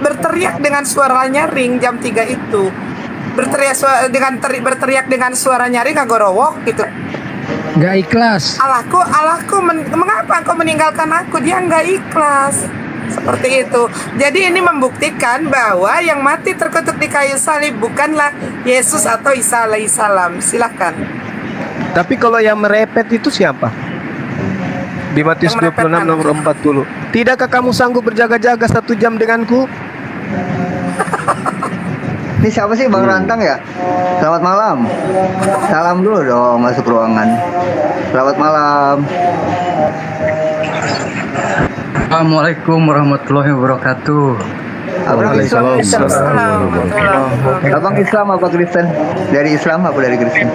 berteriak dengan suara nyaring jam 3 itu. Berteriak dengan suara nyaring agorowok gitu. Nggak ikhlas. Allahku, mengapa engkau meninggalkan aku? Dia nggak ikhlas. Seperti itu. Jadi ini membuktikan bahwa yang mati terkutuk di kayu salib bukanlah Yesus atau Isa alaihissalam. Silahkan. Tapi kalau yang merepet itu siapa? Di Matius Yang merepet 26 nomor 40. Tidakkah kamu sanggup berjaga-jaga 1 jam denganku? Ini siapa sih Bang Rantang ya? Selamat malam. Salam dulu dong masuk ruangan. Selamat malam. Assalamualaikum warahmatullahi wabarakatuh. Abang Islam. Abang Islam apa Kristen? Dari Islam apa dari Kristen?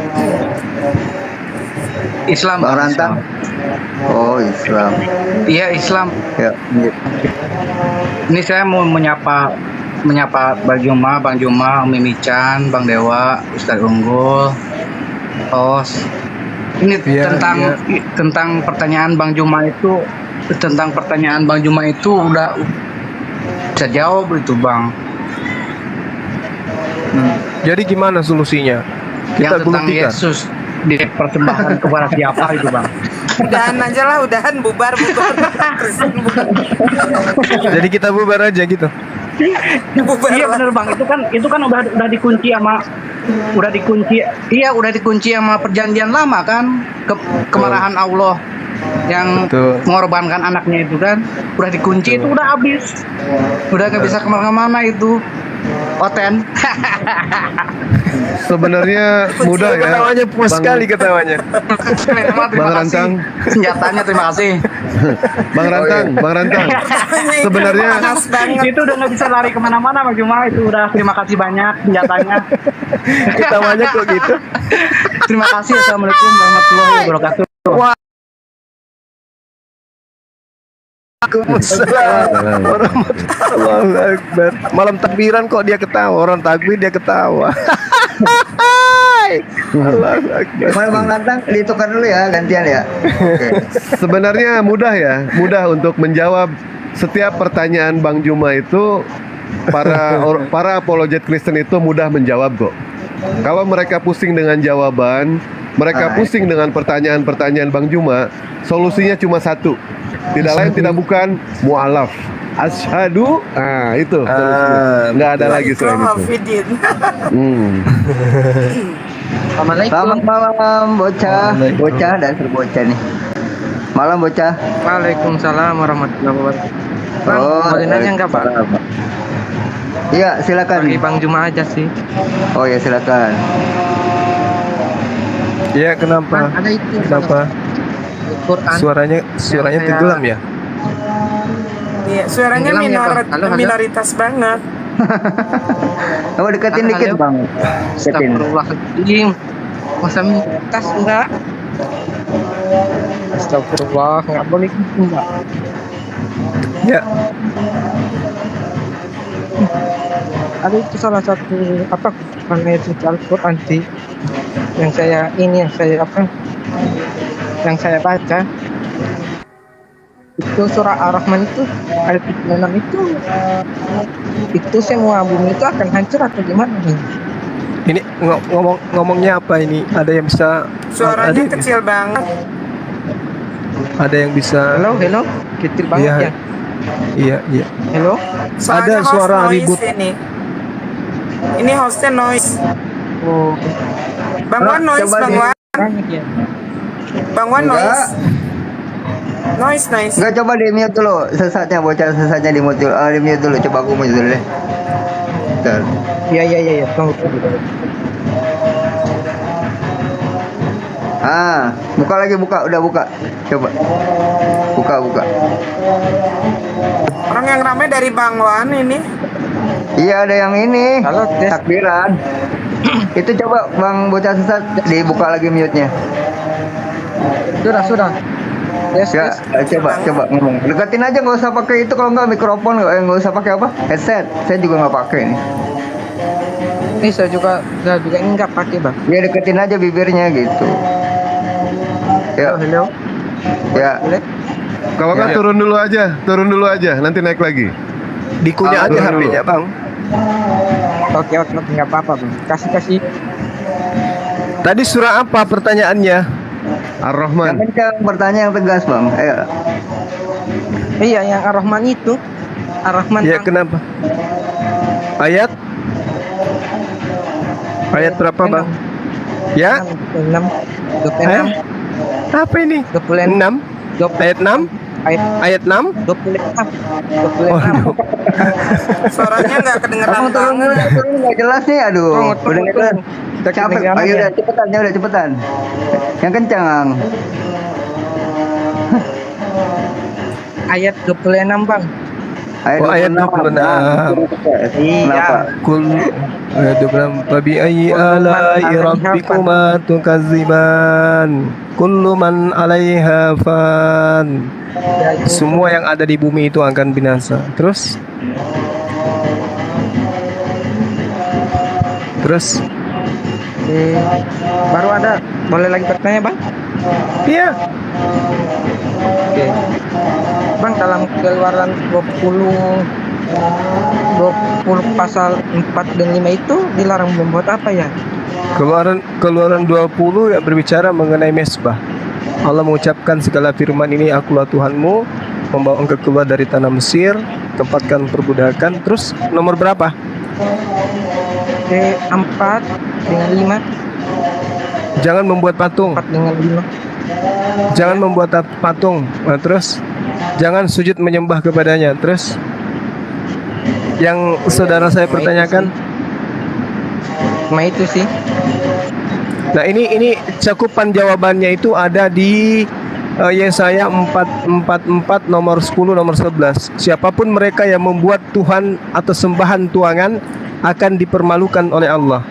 Islam. Bang Rantang. Oh Islam. Iya Islam. Ya. Ini saya mau menyapa Bang Juma, Umi Mican, Bang Dewa, Ustadz Unggul, Tos. Ini tentang pertanyaan Bang Juma itu, udah bisa jawab itu Bang. Jadi gimana solusinya? Kita Yang tentang buktikan. Yesus dipersembahkan kepada siapa itu Bang? Udahan aja lah, udahan bubar. Kristen bubar. Jadi kita bubar aja gitu. Bubar Iya lah. bener Bang, itu kan udah dikunci sama perjanjian lama kan, kemarahan Allah yang Betul. mengorbankan anaknya itu kan udah dikunci. Itu udah habis, udah gak bisa kemana-mana itu. Oten. Sebenarnya mudah ya. Ketawanya puas sekali ketawanya. Bang Rantang. Senjatanya terima kasih. Bang Rantang. Sebenarnya Panas banget. Itu udah nggak bisa lari kemana-mana Bang Juma, itu udah terima kasih banyak senjatanya. Ketawanya kok gitu. Terima kasih. Assalamualaikum warahmatullahi wabarakatuh. Waalaikumsalam warahmatullahi akbar. Malam takbiran kok dia ketawa, orang takbir dia ketawa. Allahu akbar. Mana Bang Rantang ditukar dulu ya, gantian ya. Oke. sebenarnya mudah untuk menjawab setiap pertanyaan Bang Juma itu. Para apologet Kristen itu mudah menjawab kok. Kalau mereka pusing dengan jawaban, mereka pusing dengan pertanyaan-pertanyaan Bang Juma, solusinya cuma satu. Tidak lain tidak bukan mu'alaf. Asyhadu, itu solusinya. Nggak ada lagi selain itu. Selamat malam bocah dan berbocah nih. Malam bocah. Waalaikumsalam warahmatullahi wabarakatuh. Bang, boleh nanya nggak Pak? Iya silakan. Bagi Bang Juma aja sih. Oh ya silakan. Iya kenapa? Bang, ada itu. Kenapa? Quran. Suaranya tenggelam ya? Iya, suaranya Tenggelam ya, Bang. Halo. minoritas banget. Coba deketin Halo. dikit Bang. Deketin. Astagfirullahaladzim. Masa minoritas enggak? Astagfirullah, nggak boleh gitu Mbak. Ya. Ada itu salah satu ayat suci Al-Quran sih yang saya baca itu surah Ar-Rahman itu ayat 36 itu semua bumi itu akan hancur atau gimana nih? Ini ngomongnya apa ini? Ada yang bisa? Suaranya kecil banget. Ada yang bisa? Halo, kecil banget ya. Iya. Halo. Ada Soalnya suara host ribut. noise ini hostnya noise. Oh. Bang Wan noise, Bang Wan. Bang Wan noise. Noise. Enggak, coba di mute dulu. Sesatnya di mute dulu. Di mute dulu. Coba aku mute dulu deh. Bentar. Iya. Tunggu. Buka lagi, udah buka. Coba. Buka. Orang yang ramai dari Bang Wan ini. Iya, ada yang ini. Halo, tes. Takbiran. Itu coba Bang bocah sesat dibuka lagi mute-nya. Sudah. Yes. Coba ngomong. Deketin aja, nggak usah pakai itu, kalau nggak mikrofon, nggak usah pakai apa? Headset. Saya juga nggak pakai nih. Ini saya juga nggak pakai Bang. Ya deketin aja bibirnya gitu. Ya. Halo. Ya. Boleh? Kalau nggak turun dulu aja, nanti naik lagi. Dikunyah aja turun dulu. HP-nya Bang. Oke, nggak apa-apa Bang. Kasih. Tadi surah apa pertanyaannya? Ar-Rahman. Yang kencang, pertanyaan yang tegas Bang. Ayo. Iya, yang Ar-Rahman itu. Ar-Rahman. Ya, Bang. kenapa? Ayat berapa, Bang? Ya? 6. Apa ini? 6? Ayat 6? Ayat 6? 26. Suaranya nggak kedengeran banget. Nggak jelas nih, aduh. Udah nggak jelas. Capek. kedengeran Ayo ya. udah cepetan, ya udah cepetan. Yang kencang. Ayat 26, Bang. Ayat 26. Iya. Ayat 26. Fabi ayyi ala'i rabbikuma tukadziban. Kullu man 'alaiha fan. Semua yang ada di bumi itu akan binasa. Terus? Baru ada. Boleh lagi bertanya, Bang? Iya. Oke. Bang, dalam Keluaran 20 pasal 4 dan 5 itu dilarang membuat apa ya? Keluaran 20 yang berbicara mengenai mesbah. Allah mengucapkan segala firman ini, akulah Tuhanmu, membawa engkau keluar dari tanah Mesir, tempatkan perbudakan. Terus nomor berapa? 4 dengan 5. Jangan membuat patung. 4 dengan 5. Jangan membuat patung. Nah, terus jangan sujud menyembah kepadanya. Terus yang saudara saya pertanyakan, itu sih. nah ini cakupan jawabannya itu ada di Yesaya 4:4 nomor 10 nomor 11. Siapapun mereka yang membuat Tuhan atau sembahan tuangan akan dipermalukan oleh Allah.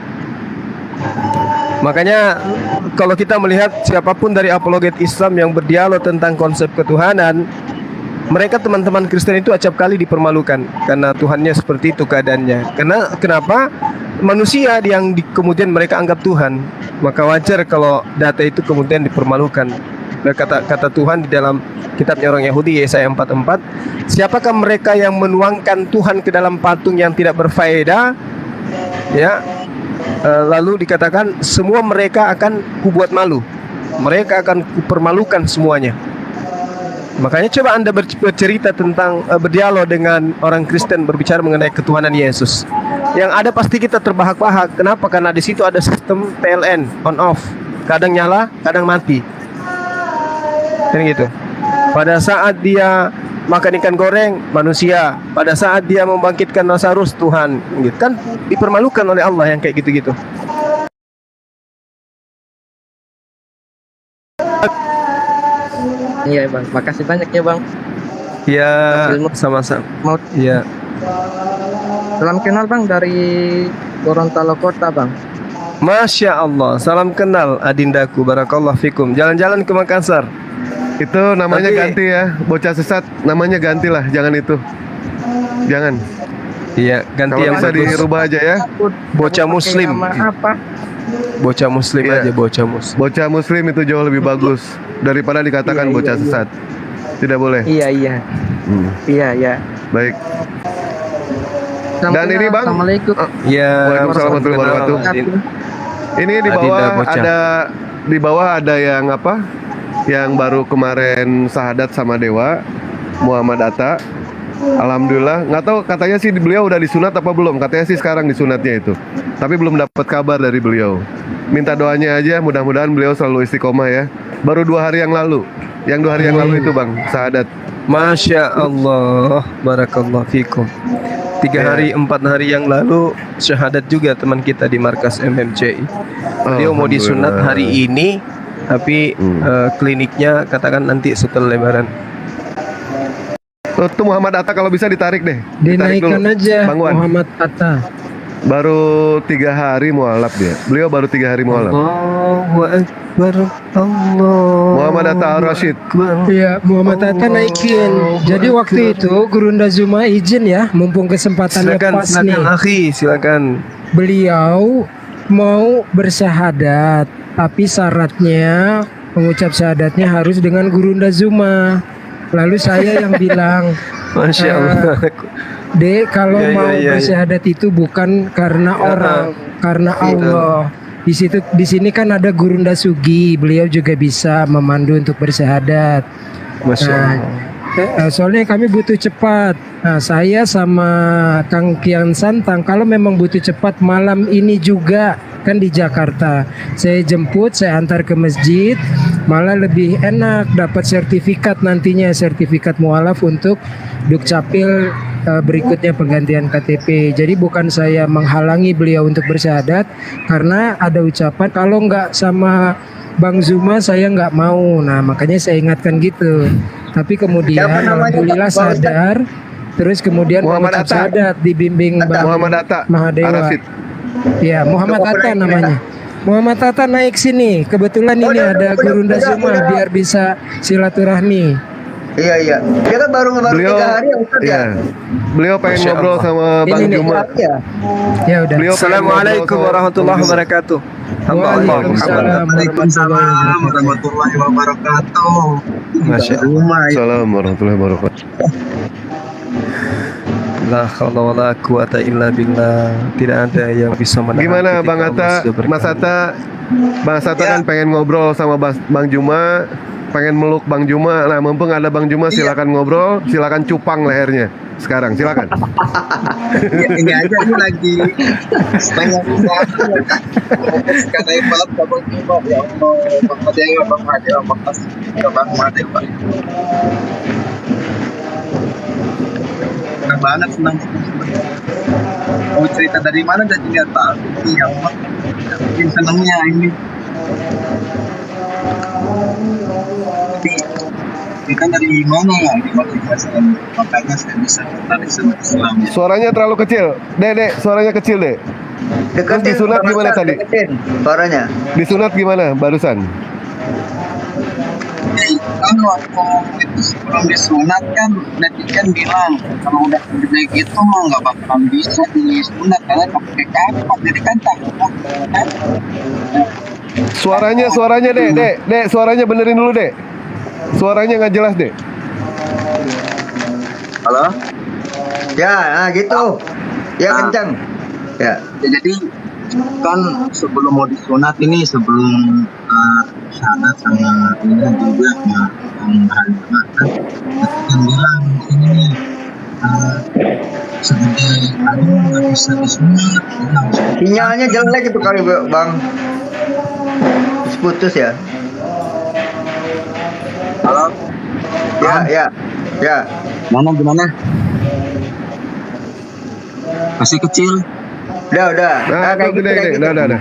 Makanya kalau kita melihat siapapun dari apologet Islam yang berdialog tentang konsep ketuhanan, mereka teman-teman Kristen itu acap kali dipermalukan karena Tuhannya seperti itu keadaannya. Kenapa? Manusia yang kemudian mereka anggap Tuhan. Maka wajar kalau data itu kemudian dipermalukan. Dan kata Tuhan di dalam kitabnya orang Yahudi Yesaya 4:4, siapakah mereka yang menuangkan Tuhan ke dalam patung yang tidak berfaedah? Ya. Lalu dikatakan semua mereka akan kubuat malu. Mereka akan kupermalukan semuanya. Makanya coba Anda bercerita tentang berdialog dengan orang Kristen berbicara mengenai ketuhanan Yesus. Yang ada pasti kita terbahak-bahak. Kenapa? Karena di situ ada sistem PLN, on off. Kadang nyala, kadang mati. Kan gitu. Pada saat dia makan ikan goreng, manusia. Pada saat dia membangkitkan Lazarus, Tuhan. Gitu kan dipermalukan oleh Allah yang kayak gitu-gitu. Iya, Bang. Makasih banyak ya, Bang. Ya, sama-sama. Ya. Salam kenal, Bang, dari Gorontalo Kota, Bang. Masya Allah. Salam kenal adindaku. Barakallah fikum. Jalan-jalan ke Makassar. Itu namanya ganti ya, bocah sesat namanya gantilah, jangan itu. Jangan. Iya, ganti kalau yang bisa bagus. dirubah aja ya. Bocah muslim. Apa? Bocah muslim aja, bocah muslim. Bocah muslim itu jauh lebih bagus daripada dikatakan bocah sesat. Tidak boleh. Iya. Iya. Baik. Dan ini Bang, Assalamualaikum. Ya, Waalaikumsalam warahmatullahi wabarakatuh. Ini di bawah ada yang apa? Yang baru kemarin sahadat sama Dewa, Muhammad Atta. Alhamdulillah, nggak tahu katanya sih beliau udah disunat apa belum? Katanya sih sekarang disunatnya itu. Tapi belum dapat kabar dari beliau. Minta doanya aja, mudah-mudahan beliau selalu istiqomah ya. Baru 2 hari yang lalu. Yang 2 hari yang lalu itu Bang, sahadat. Masya Allah, barakallah fikum. 3 hari, 4 hari yang lalu syahadat juga teman kita di markas MMCI. Beliau mau disunat hari ini, tapi kliniknya katakan nanti setelah Lebaran. Tuh Muhammad Atta kalau bisa ditarik deh. Dinaikkan aja Muhammad Atta. Baru 3 hari mualaf dia. Beliau baru 3 hari mualaf. Allahu Akbar. Muhammad Atta Ar-Rasyid. Iya, Muhammad Atta naikin. Jadi waktu itu Gurunda Zuma izin ya, mumpung kesempatannya pas nih. Silakan akhi, silakan. Beliau mau bersyahadat, tapi syaratnya pengucap syahadatnya harus dengan Gurunda Zuma. Lalu saya yang bilang, Masya Allah. Dek, kalau mau bersyahadat itu bukan karena orang, karena Allah. Di sini kan ada Gurunda Sugi, beliau juga bisa memandu untuk bersyahadat. Masya Allah. Soalnya kami butuh cepat. Nah, saya sama Kang Kian Santang kalau memang butuh cepat malam ini juga kan di Jakarta. Saya jemput, saya antar ke masjid, malah lebih enak dapat sertifikat nantinya, sertifikat mualaf untuk Dukcapil berikutnya penggantian KTP. Jadi bukan saya menghalangi beliau untuk bersyahadat karena ada ucapan kalau nggak sama Bang Zuma saya nggak mau. Nah makanya saya ingatkan gitu. Tapi kemudian alhamdulillah sadar. Terus kemudian Muhammad Atta. syahadat dibimbing Bang Muhammad Atta Mahadewa. Arafid. Ya Muhammad Atta namanya. Muhammad Atta naik sini. Kebetulan ini ada Gurunda Zuma biar bisa silaturahmi. Iya. Dia kan baru Beliau 3 hari ya Ustaz ya. iya. Beliau pengen Masya ngobrol Allah. sama Bang Ini nih, Juma. Ya. Ya udah. Beliau pengen Assalamualaikum ngobrol sama warahmatullahi Bang Juma. wabarakatuh. Hamba Allah Muhammad. Waalaikumsalam warahmatullahi wabarakatuh. Masya Allah. Assalamualaikum warahmatullahi wabarakatuh. La haula wala quwata illa billah. Tidak ada yang bisa menahan Gimana ketika Bang Allah Atta? sudah berkehendak. Mas Atta kan pengen ngobrol sama Bang Juma, pengen meluk Bang Juma. Nah, mumpung ada Bang Juma silakan ngobrol, silakan cupang lehernya. Sekarang silakan. Ini aja ini lagi pengen karena ibarat Bang Juma ya Allah, Bang Madewa, makasih Bang Madewa. Senang banget, senang. Mau cerita dari mana dan tidak tahu. Ya Allah, bikin senangnya ini. Kita dari mana ya? Di masing-masing. Makanya saya bisa tertarik sama Islam. Suaranya terlalu kecil. Dek, suaranya kecil, Dek. Terus disunat gimana tadi? Suaranya. Disunat gimana barusan? Kan waktu itu sebelum disunat kan netizen bilang kalau udah gede gitu mah nggak bakalan bisa disunat karena pakai kapak jadi kan takut kan. Suaranya Dek, suaranya benerin dulu, Dek. Suaranya nggak jelas, Dek. Halo? Ya, nah gitu. Ya kencang. Ya. Jadi kan sebelum mau disunat ini sebelum syahadat sama ini juga yang bilang ini nih segede aduh nggak bisa disunat. Sinyalnya jelek itu kali Bang. Putus ya. Halo? Ya. Gimana? Masih kecil? Udah. Nah, kayak gede. gitu. Udah.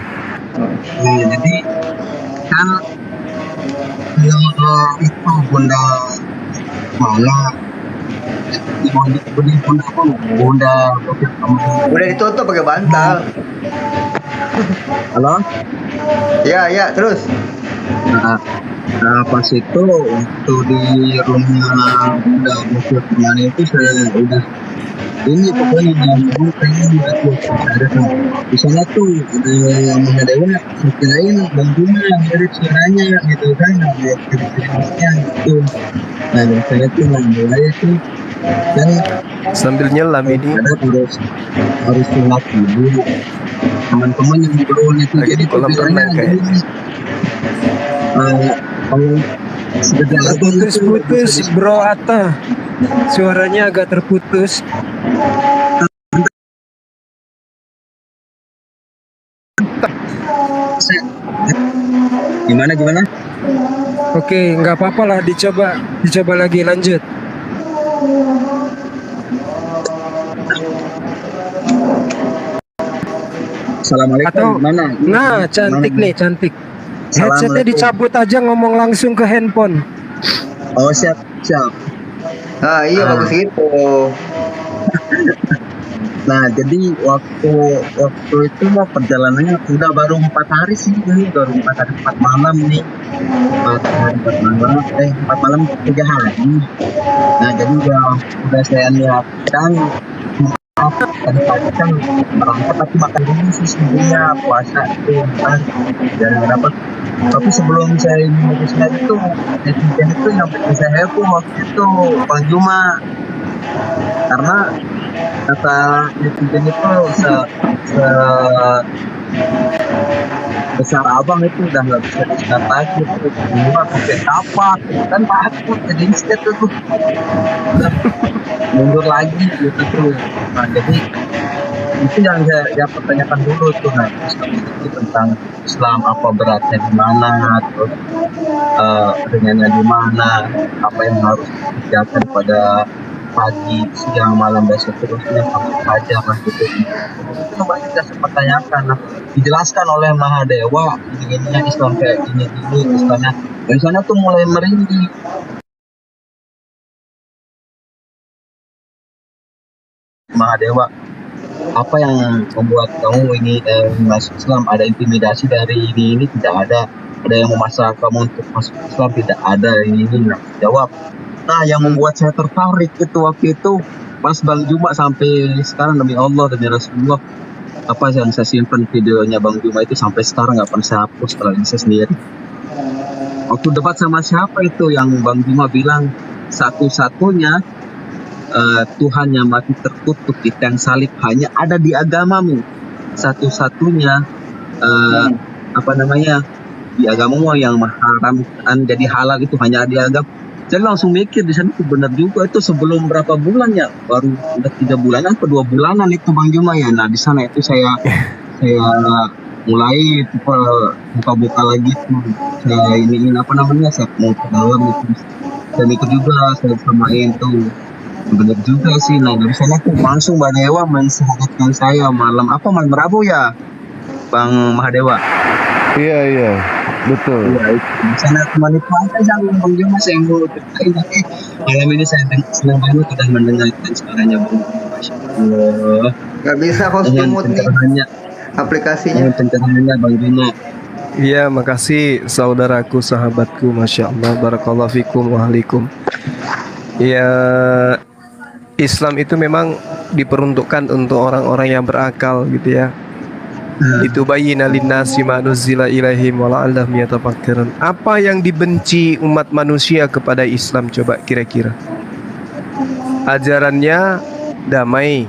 Jadi kan yang itu bunda mana bunda Udah ditutup pakai bantal. Halo? Ya, terus. Nah, pas itu waktu di rumah udah musuh kemana itu saya udah ini pokoknya di pengen ada tuh di sana tuh yang Mahadewa saya kirain Bang Juma yang mirip suaranya gitu kan mirip-miripnya gitu. Nah dan saya tuh mulai itu dan sambil nyelam ini harus sunat dulu teman-teman yang belum itu lagi di kolam renang kayak kalau segede putus Bro Atta, suaranya agak terputus. Gimana? Oke, nggak apa-apa lah, dicoba lagi, lanjut. Assalamualaikum. Atau Gimana? nah cantik nih, cantik. Headsetnya dicabut aja, ngomong langsung ke handphone. Oh siap. Nah, iya bagus gitu. Nah jadi waktu itu mah perjalanannya udah baru 4 hari sih ini, baru 4 hari 4 malam nih. 4 malam 3 hari. Nah jadi udah saya niatkan tadi pagi kan berangkat tapi makan dulu sih sebenarnya puasa itu kan dan dapat. Tapi sebelum saya memutuskan itu netizen itu yang bikin saya heboh waktu itu Bang Juma karena kata netizen itu besar abang itu udah nggak bisa disekat lagi, itu semua sampai kapan kan takut jadi set tuh mundur lagi gitu tuh. Nah, jadi itu yang saya pertanyakan dulu tuh, nah Islam itu tentang Islam apa beratnya di mana, terus ringannya di mana, apa yang harus dikerjakan pada pagi, siang, malam, dan seterusnya sampai fajar lah gitu. Itu banyak yang saya pertanyakan. Nah, dijelaskan oleh Mahadewa ininya Islam kayak gini Islamnya dari sana tuh mulai merinding. Mahadewa, apa yang membuat kamu ini masuk Islam? Ada intimidasi dari ini tidak ada yang memaksa kamu untuk masuk Islam, tidak ada ini nah, jawab. Nah, yang membuat saya tertarik itu waktu itu pas Bang Juma sampai sekarang, demi Allah demi Rasulullah, apa yang saya simpan videonya Bang Juma itu sampai sekarang nggak pernah saya hapus kalau saya sendiri. Waktu debat sama siapa itu yang Bang Juma bilang satu-satunya Tuhan yang mati terkutuk di tiang salib hanya ada di agamamu, satu-satunya di agamamu yang haram jadi halal itu hanya di agama. Saya langsung mikir di sana itu benar juga, itu sebelum berapa bulan ya, baru udah 3 bulanan atau 2 bulanan itu Bang Juma ya. Nah di sana itu saya mulai buka-buka lagi tuh, saya saya mau ke dalam itu, dan itu juga saya samain tuh benar juga sih. Nah dari sana tuh langsung Mbak Dewa mensahadatkan saya malam Rabu ya Bang Mahadewa. Iya betul. Iya, di sana teman itu apa yang Bang Juma saya mau ceritain, tapi malam ini saya senang banget sudah mendengarkan suaranya Bang Juma. Masya Allah. Gak bisa kostum nih aplikasinya. Pencerahannya Bang Juma. Iya, makasih saudaraku, sahabatku, masya Allah, barakallahu fikum wa ahlikum. Ya, Islam itu memang diperuntukkan untuk orang-orang yang berakal gitu ya. Itu bayyina linnasi ma nuzila ilaihim wa la'allahum yatafakkarun. Apa yang dibenci umat manusia kepada Islam coba kira-kira? Ajarannya damai,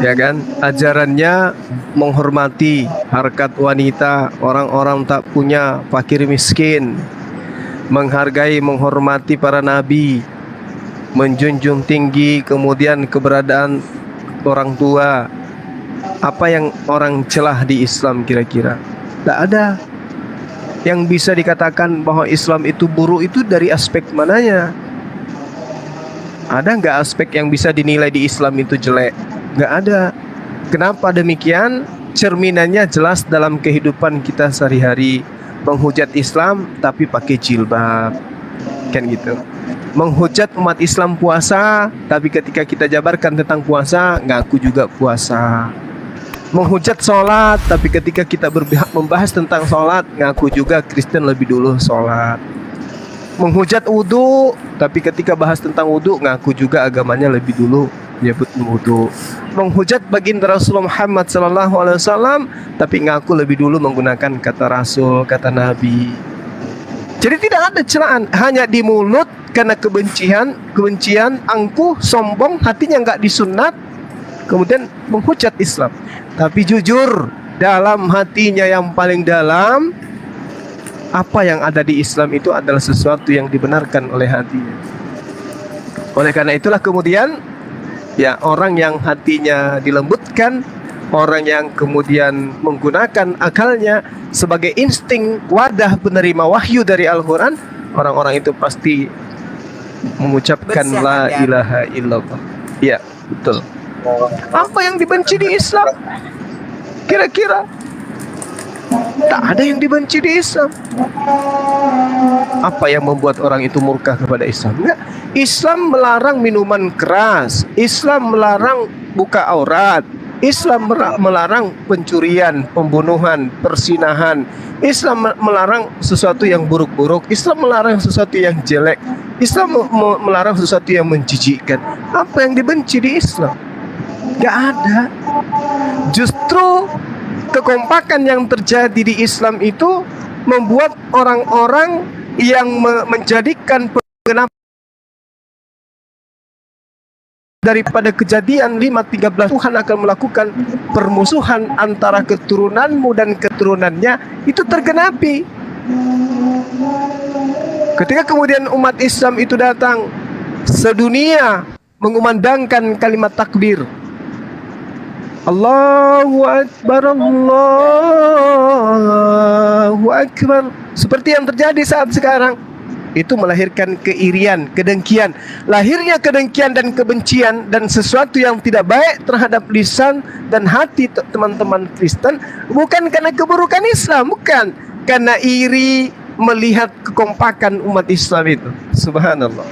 ya kan? Ajarannya menghormati harkat wanita, orang-orang tak punya, fakir miskin, menghargai, menghormati para nabi, menjunjung tinggi kemudian keberadaan orang tua. Apa yang orang celah di Islam kira-kira? Tak ada yang bisa dikatakan bahwa Islam itu buruk itu dari aspek mananya. Ada nggak aspek yang bisa dinilai di Islam itu jelek? Nggak ada. Kenapa demikian? Cerminannya jelas dalam kehidupan kita sehari-hari. Menghujat Islam tapi pakai jilbab, kan gitu. Menghujat umat Islam puasa, tapi ketika kita jabarkan tentang puasa, ngaku juga puasa. Menghujat sholat, tapi ketika kita membahas tentang sholat, ngaku juga Kristen lebih dulu sholat. Menghujat wudhu, tapi ketika bahas tentang wudhu, ngaku juga agamanya lebih dulu menyebut wudhu. Menghujat baginda Rasulullah Muhammad SAW, tapi ngaku lebih dulu menggunakan kata Rasul, kata Nabi. Jadi tidak ada celaan, hanya di mulut karena kebencian, angkuh, sombong, hatinya nggak disunat, kemudian menghujat Islam. Tapi jujur, dalam hatinya yang paling dalam, apa yang ada di Islam itu adalah sesuatu yang dibenarkan oleh hatinya. Oleh karena itulah kemudian, ya orang yang hatinya dilembutkan, orang yang kemudian menggunakan akalnya sebagai insting wadah penerima wahyu dari Al-Quran, orang-orang itu pasti mengucapkan la ilaha illallah. Ya, betul. Apa yang dibenci di Islam? Kira-kira tak ada yang dibenci di Islam. Apa yang membuat orang itu murka kepada Islam? Enggak. Islam melarang minuman keras, Islam melarang buka aurat, Islam melarang pencurian, pembunuhan, persinahan. Islam melarang sesuatu yang buruk-buruk, Islam melarang sesuatu yang jelek, Islam melarang sesuatu yang menjijikkan. Apa yang dibenci di Islam? Gak ada. Justru kekompakan yang terjadi di Islam itu membuat orang-orang yang menjadikan pengenap daripada kejadian 5:13 Tuhan akan melakukan permusuhan antara keturunanmu dan keturunannya itu tergenapi. Ketika kemudian umat Islam itu datang, sedunia mengumandangkan kalimat takbir, Allahu Akbar, Allahu Akbar, seperti yang terjadi saat sekarang. Itu melahirkan keirian, kedengkian. Lahirnya kedengkian dan kebencian dan sesuatu yang tidak baik terhadap lisan dan hati teman-teman Kristen bukan karena keburukan Islam, bukan, karena iri melihat kekompakan umat Islam itu. Subhanallah.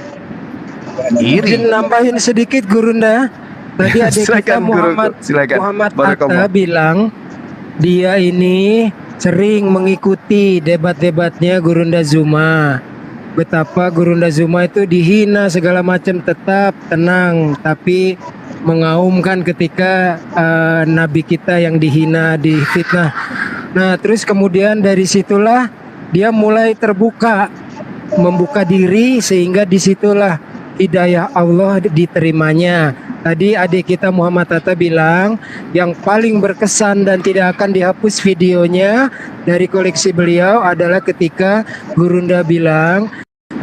Iri. Izin nambahin sedikit Gurunda. Tadi adik kita Silakan, Guru. Silakan. Muhammad Barakallah. Atta bilang dia ini sering mengikuti debat-debatnya Gurunda Zuma. Betapa Gurunda Zuma itu dihina segala macam, tetap tenang, tapi mengaumkan ketika Nabi kita yang dihina, difitnah. Nah, terus kemudian dari situlah dia mulai terbuka, membuka diri, sehingga disitulah hidayah Allah diterimanya. Tadi adik kita Muhammad Atta bilang yang paling berkesan dan tidak akan dihapus videonya dari koleksi beliau adalah ketika Gurunda bilang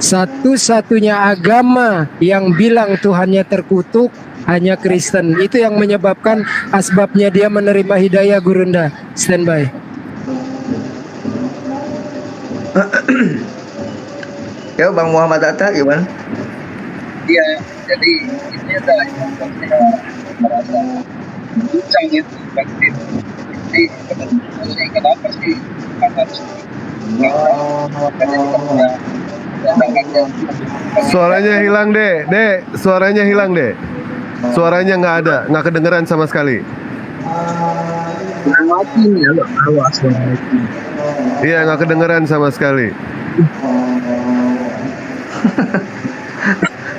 satu-satunya agama yang bilang Tuhannya terkutuk hanya Kristen. Itu yang menyebabkan asbabnya dia menerima hidayah. Gurunda, standby. Ya Bang Muhammad Atta gimana? Iya, jadi ini adalah yang saya merasa bincang itu pasti. Jadi kenapa sih harus Suaranya hilang deh, suaranya hilang deh. Suaranya nggak ada, nggak kedengeran sama sekali. mati nih ya, awas. Iya, nggak kedengeran sama sekali.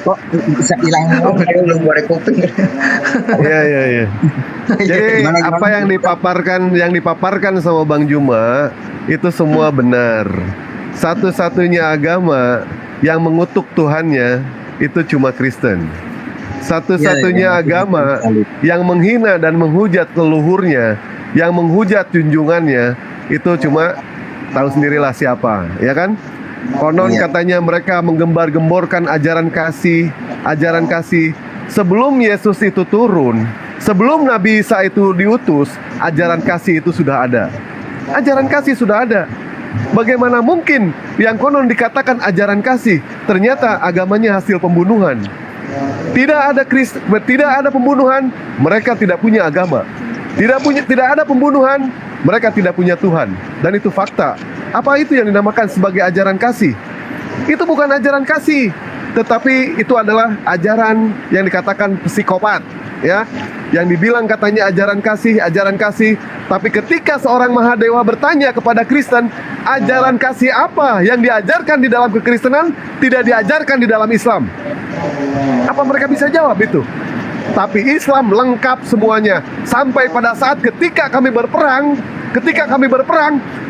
Kok bisa hilang? Belum ada kuping. Iya. Jadi apa yang dipaparkan sama Bang Juma itu semua benar. Satu-satunya agama yang mengutuk Tuhannya itu cuma Kristen. Satu-satunya agama yang menghina dan menghujat leluhurnya, yang menghujat junjungannya, itu cuma tahu sendirilah siapa, ya kan? Konon katanya mereka menggembar-gemborkan ajaran kasih. Sebelum Yesus itu turun, sebelum Nabi Isa itu diutus, ajaran kasih itu sudah ada. Ajaran kasih sudah ada. Bagaimana mungkin yang konon dikatakan ajaran kasih ternyata agamanya hasil pembunuhan? Tidak ada pembunuhan, mereka tidak punya agama. Tidak ada pembunuhan, mereka tidak punya Tuhan. Dan itu fakta. Apa itu yang dinamakan sebagai ajaran kasih? Itu bukan ajaran kasih, tetapi itu adalah ajaran yang dikatakan psikopat, ya. Yang dibilang katanya ajaran kasih, tapi ketika seorang Mahadewa bertanya kepada Kristen, ajaran kasih apa yang diajarkan di dalam kekristenan tidak diajarkan di dalam Islam? Apa mereka bisa jawab itu? Tapi Islam lengkap semuanya. Sampai pada saat ketika kami berperang,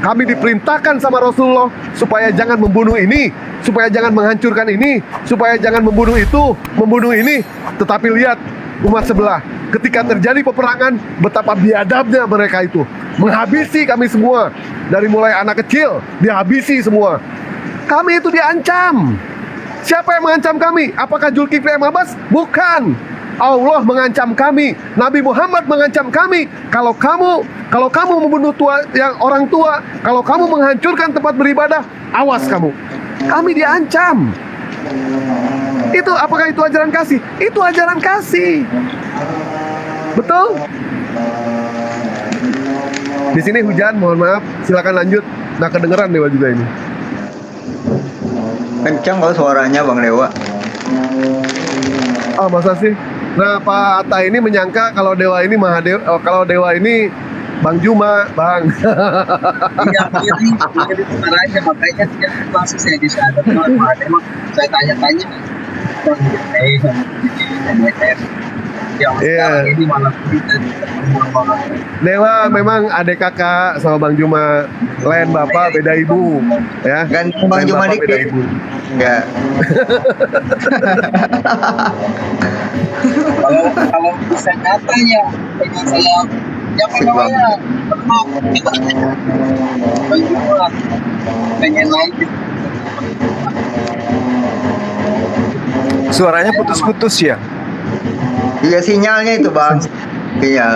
kami diperintahkan sama Rasulullah supaya jangan membunuh ini, supaya jangan menghancurkan ini, supaya jangan membunuh itu, membunuh ini. Tetapi lihat umat sebelah, ketika terjadi peperangan, betapa biadabnya mereka itu menghabisi kami semua. Dari mulai anak kecil, dihabisi semua. Kami itu diancam. Siapa yang mengancam kami? Apakah Zulkifli M. Abbas? Bukan. Allah mengancam kami, Nabi Muhammad mengancam kami. Kalau kamu membunuh orang tua, kalau kamu menghancurkan tempat beribadah, awas kamu. Kami diancam. Itu apakah itu ajaran kasih? Itu ajaran kasih. Betul? Di sini hujan, mohon maaf. Silakan lanjut. Nggak kedengeran Dewa juga ini. Kencang kalau suaranya Bang Dewa. Oh, masa sih? Nah, Pak Atta ini menyangka kalau Dewa ini Mahadewa, kalau Dewa ini Bang Juma, Bang. Iya, mirip suaranya, makanya dia langsung saya disadar Mahadewa. Saya tanya-tanya, Yang Iya. sekarang ini malah kita Dewa memang adik kakak sama Bang Juma, lain bapak beda ibu, ya. Kan Bang Lain Juma bapak beda dikit. ibu. Ya. kalau bisa katanya pengen saya siapa namanya maaf kita pengen naik Suaranya putus-putus ya. Iya sinyalnya itu bang. Sinyal.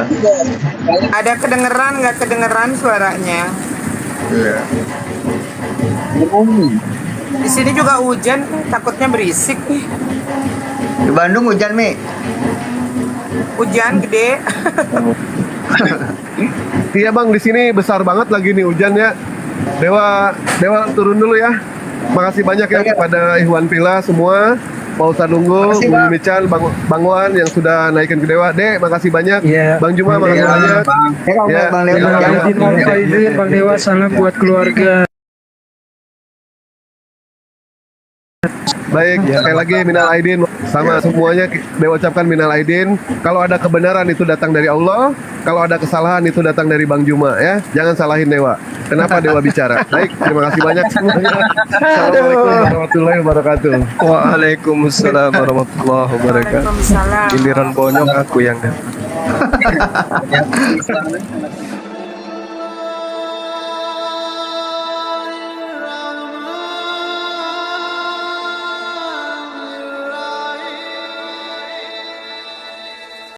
Ada kedengeran nggak kedengeran suaranya? Iya. Di sini juga hujan, takutnya berisik nih. Di Bandung hujan Mi. Hujan gede. Iya bang, di sini besar banget lagi nih hujannya. Dewa turun dulu ya. Makasih banyak ya kepada Ikhwan Villa semua. Pak Ustadz Nunggu, Makasih, Bu Bang. Michan, Bang Wan yang sudah naikin ke Dewa. Dek, makasih banyak. Iya. Bang Juma, makasih Iya, banyak. Ya, Bang Dewa. ya, ya. Bang Dewa, salam buat keluarga. Baik, sekali lagi minal aidin sama semuanya Dewa ucapkan minal aidin. Kalau ada kebenaran itu datang dari Allah, kalau ada kesalahan itu datang dari Bang Juma ya. Jangan salahin Dewa. Kenapa Dewa bicara? Baik, terima kasih banyak semuanya. Assalamualaikum warahmatullahi wabarakatuh. Waalaikumsalam warahmatullahi wabarakatuh. Waalaikumsalam. Giliran bonyok aku yang datang.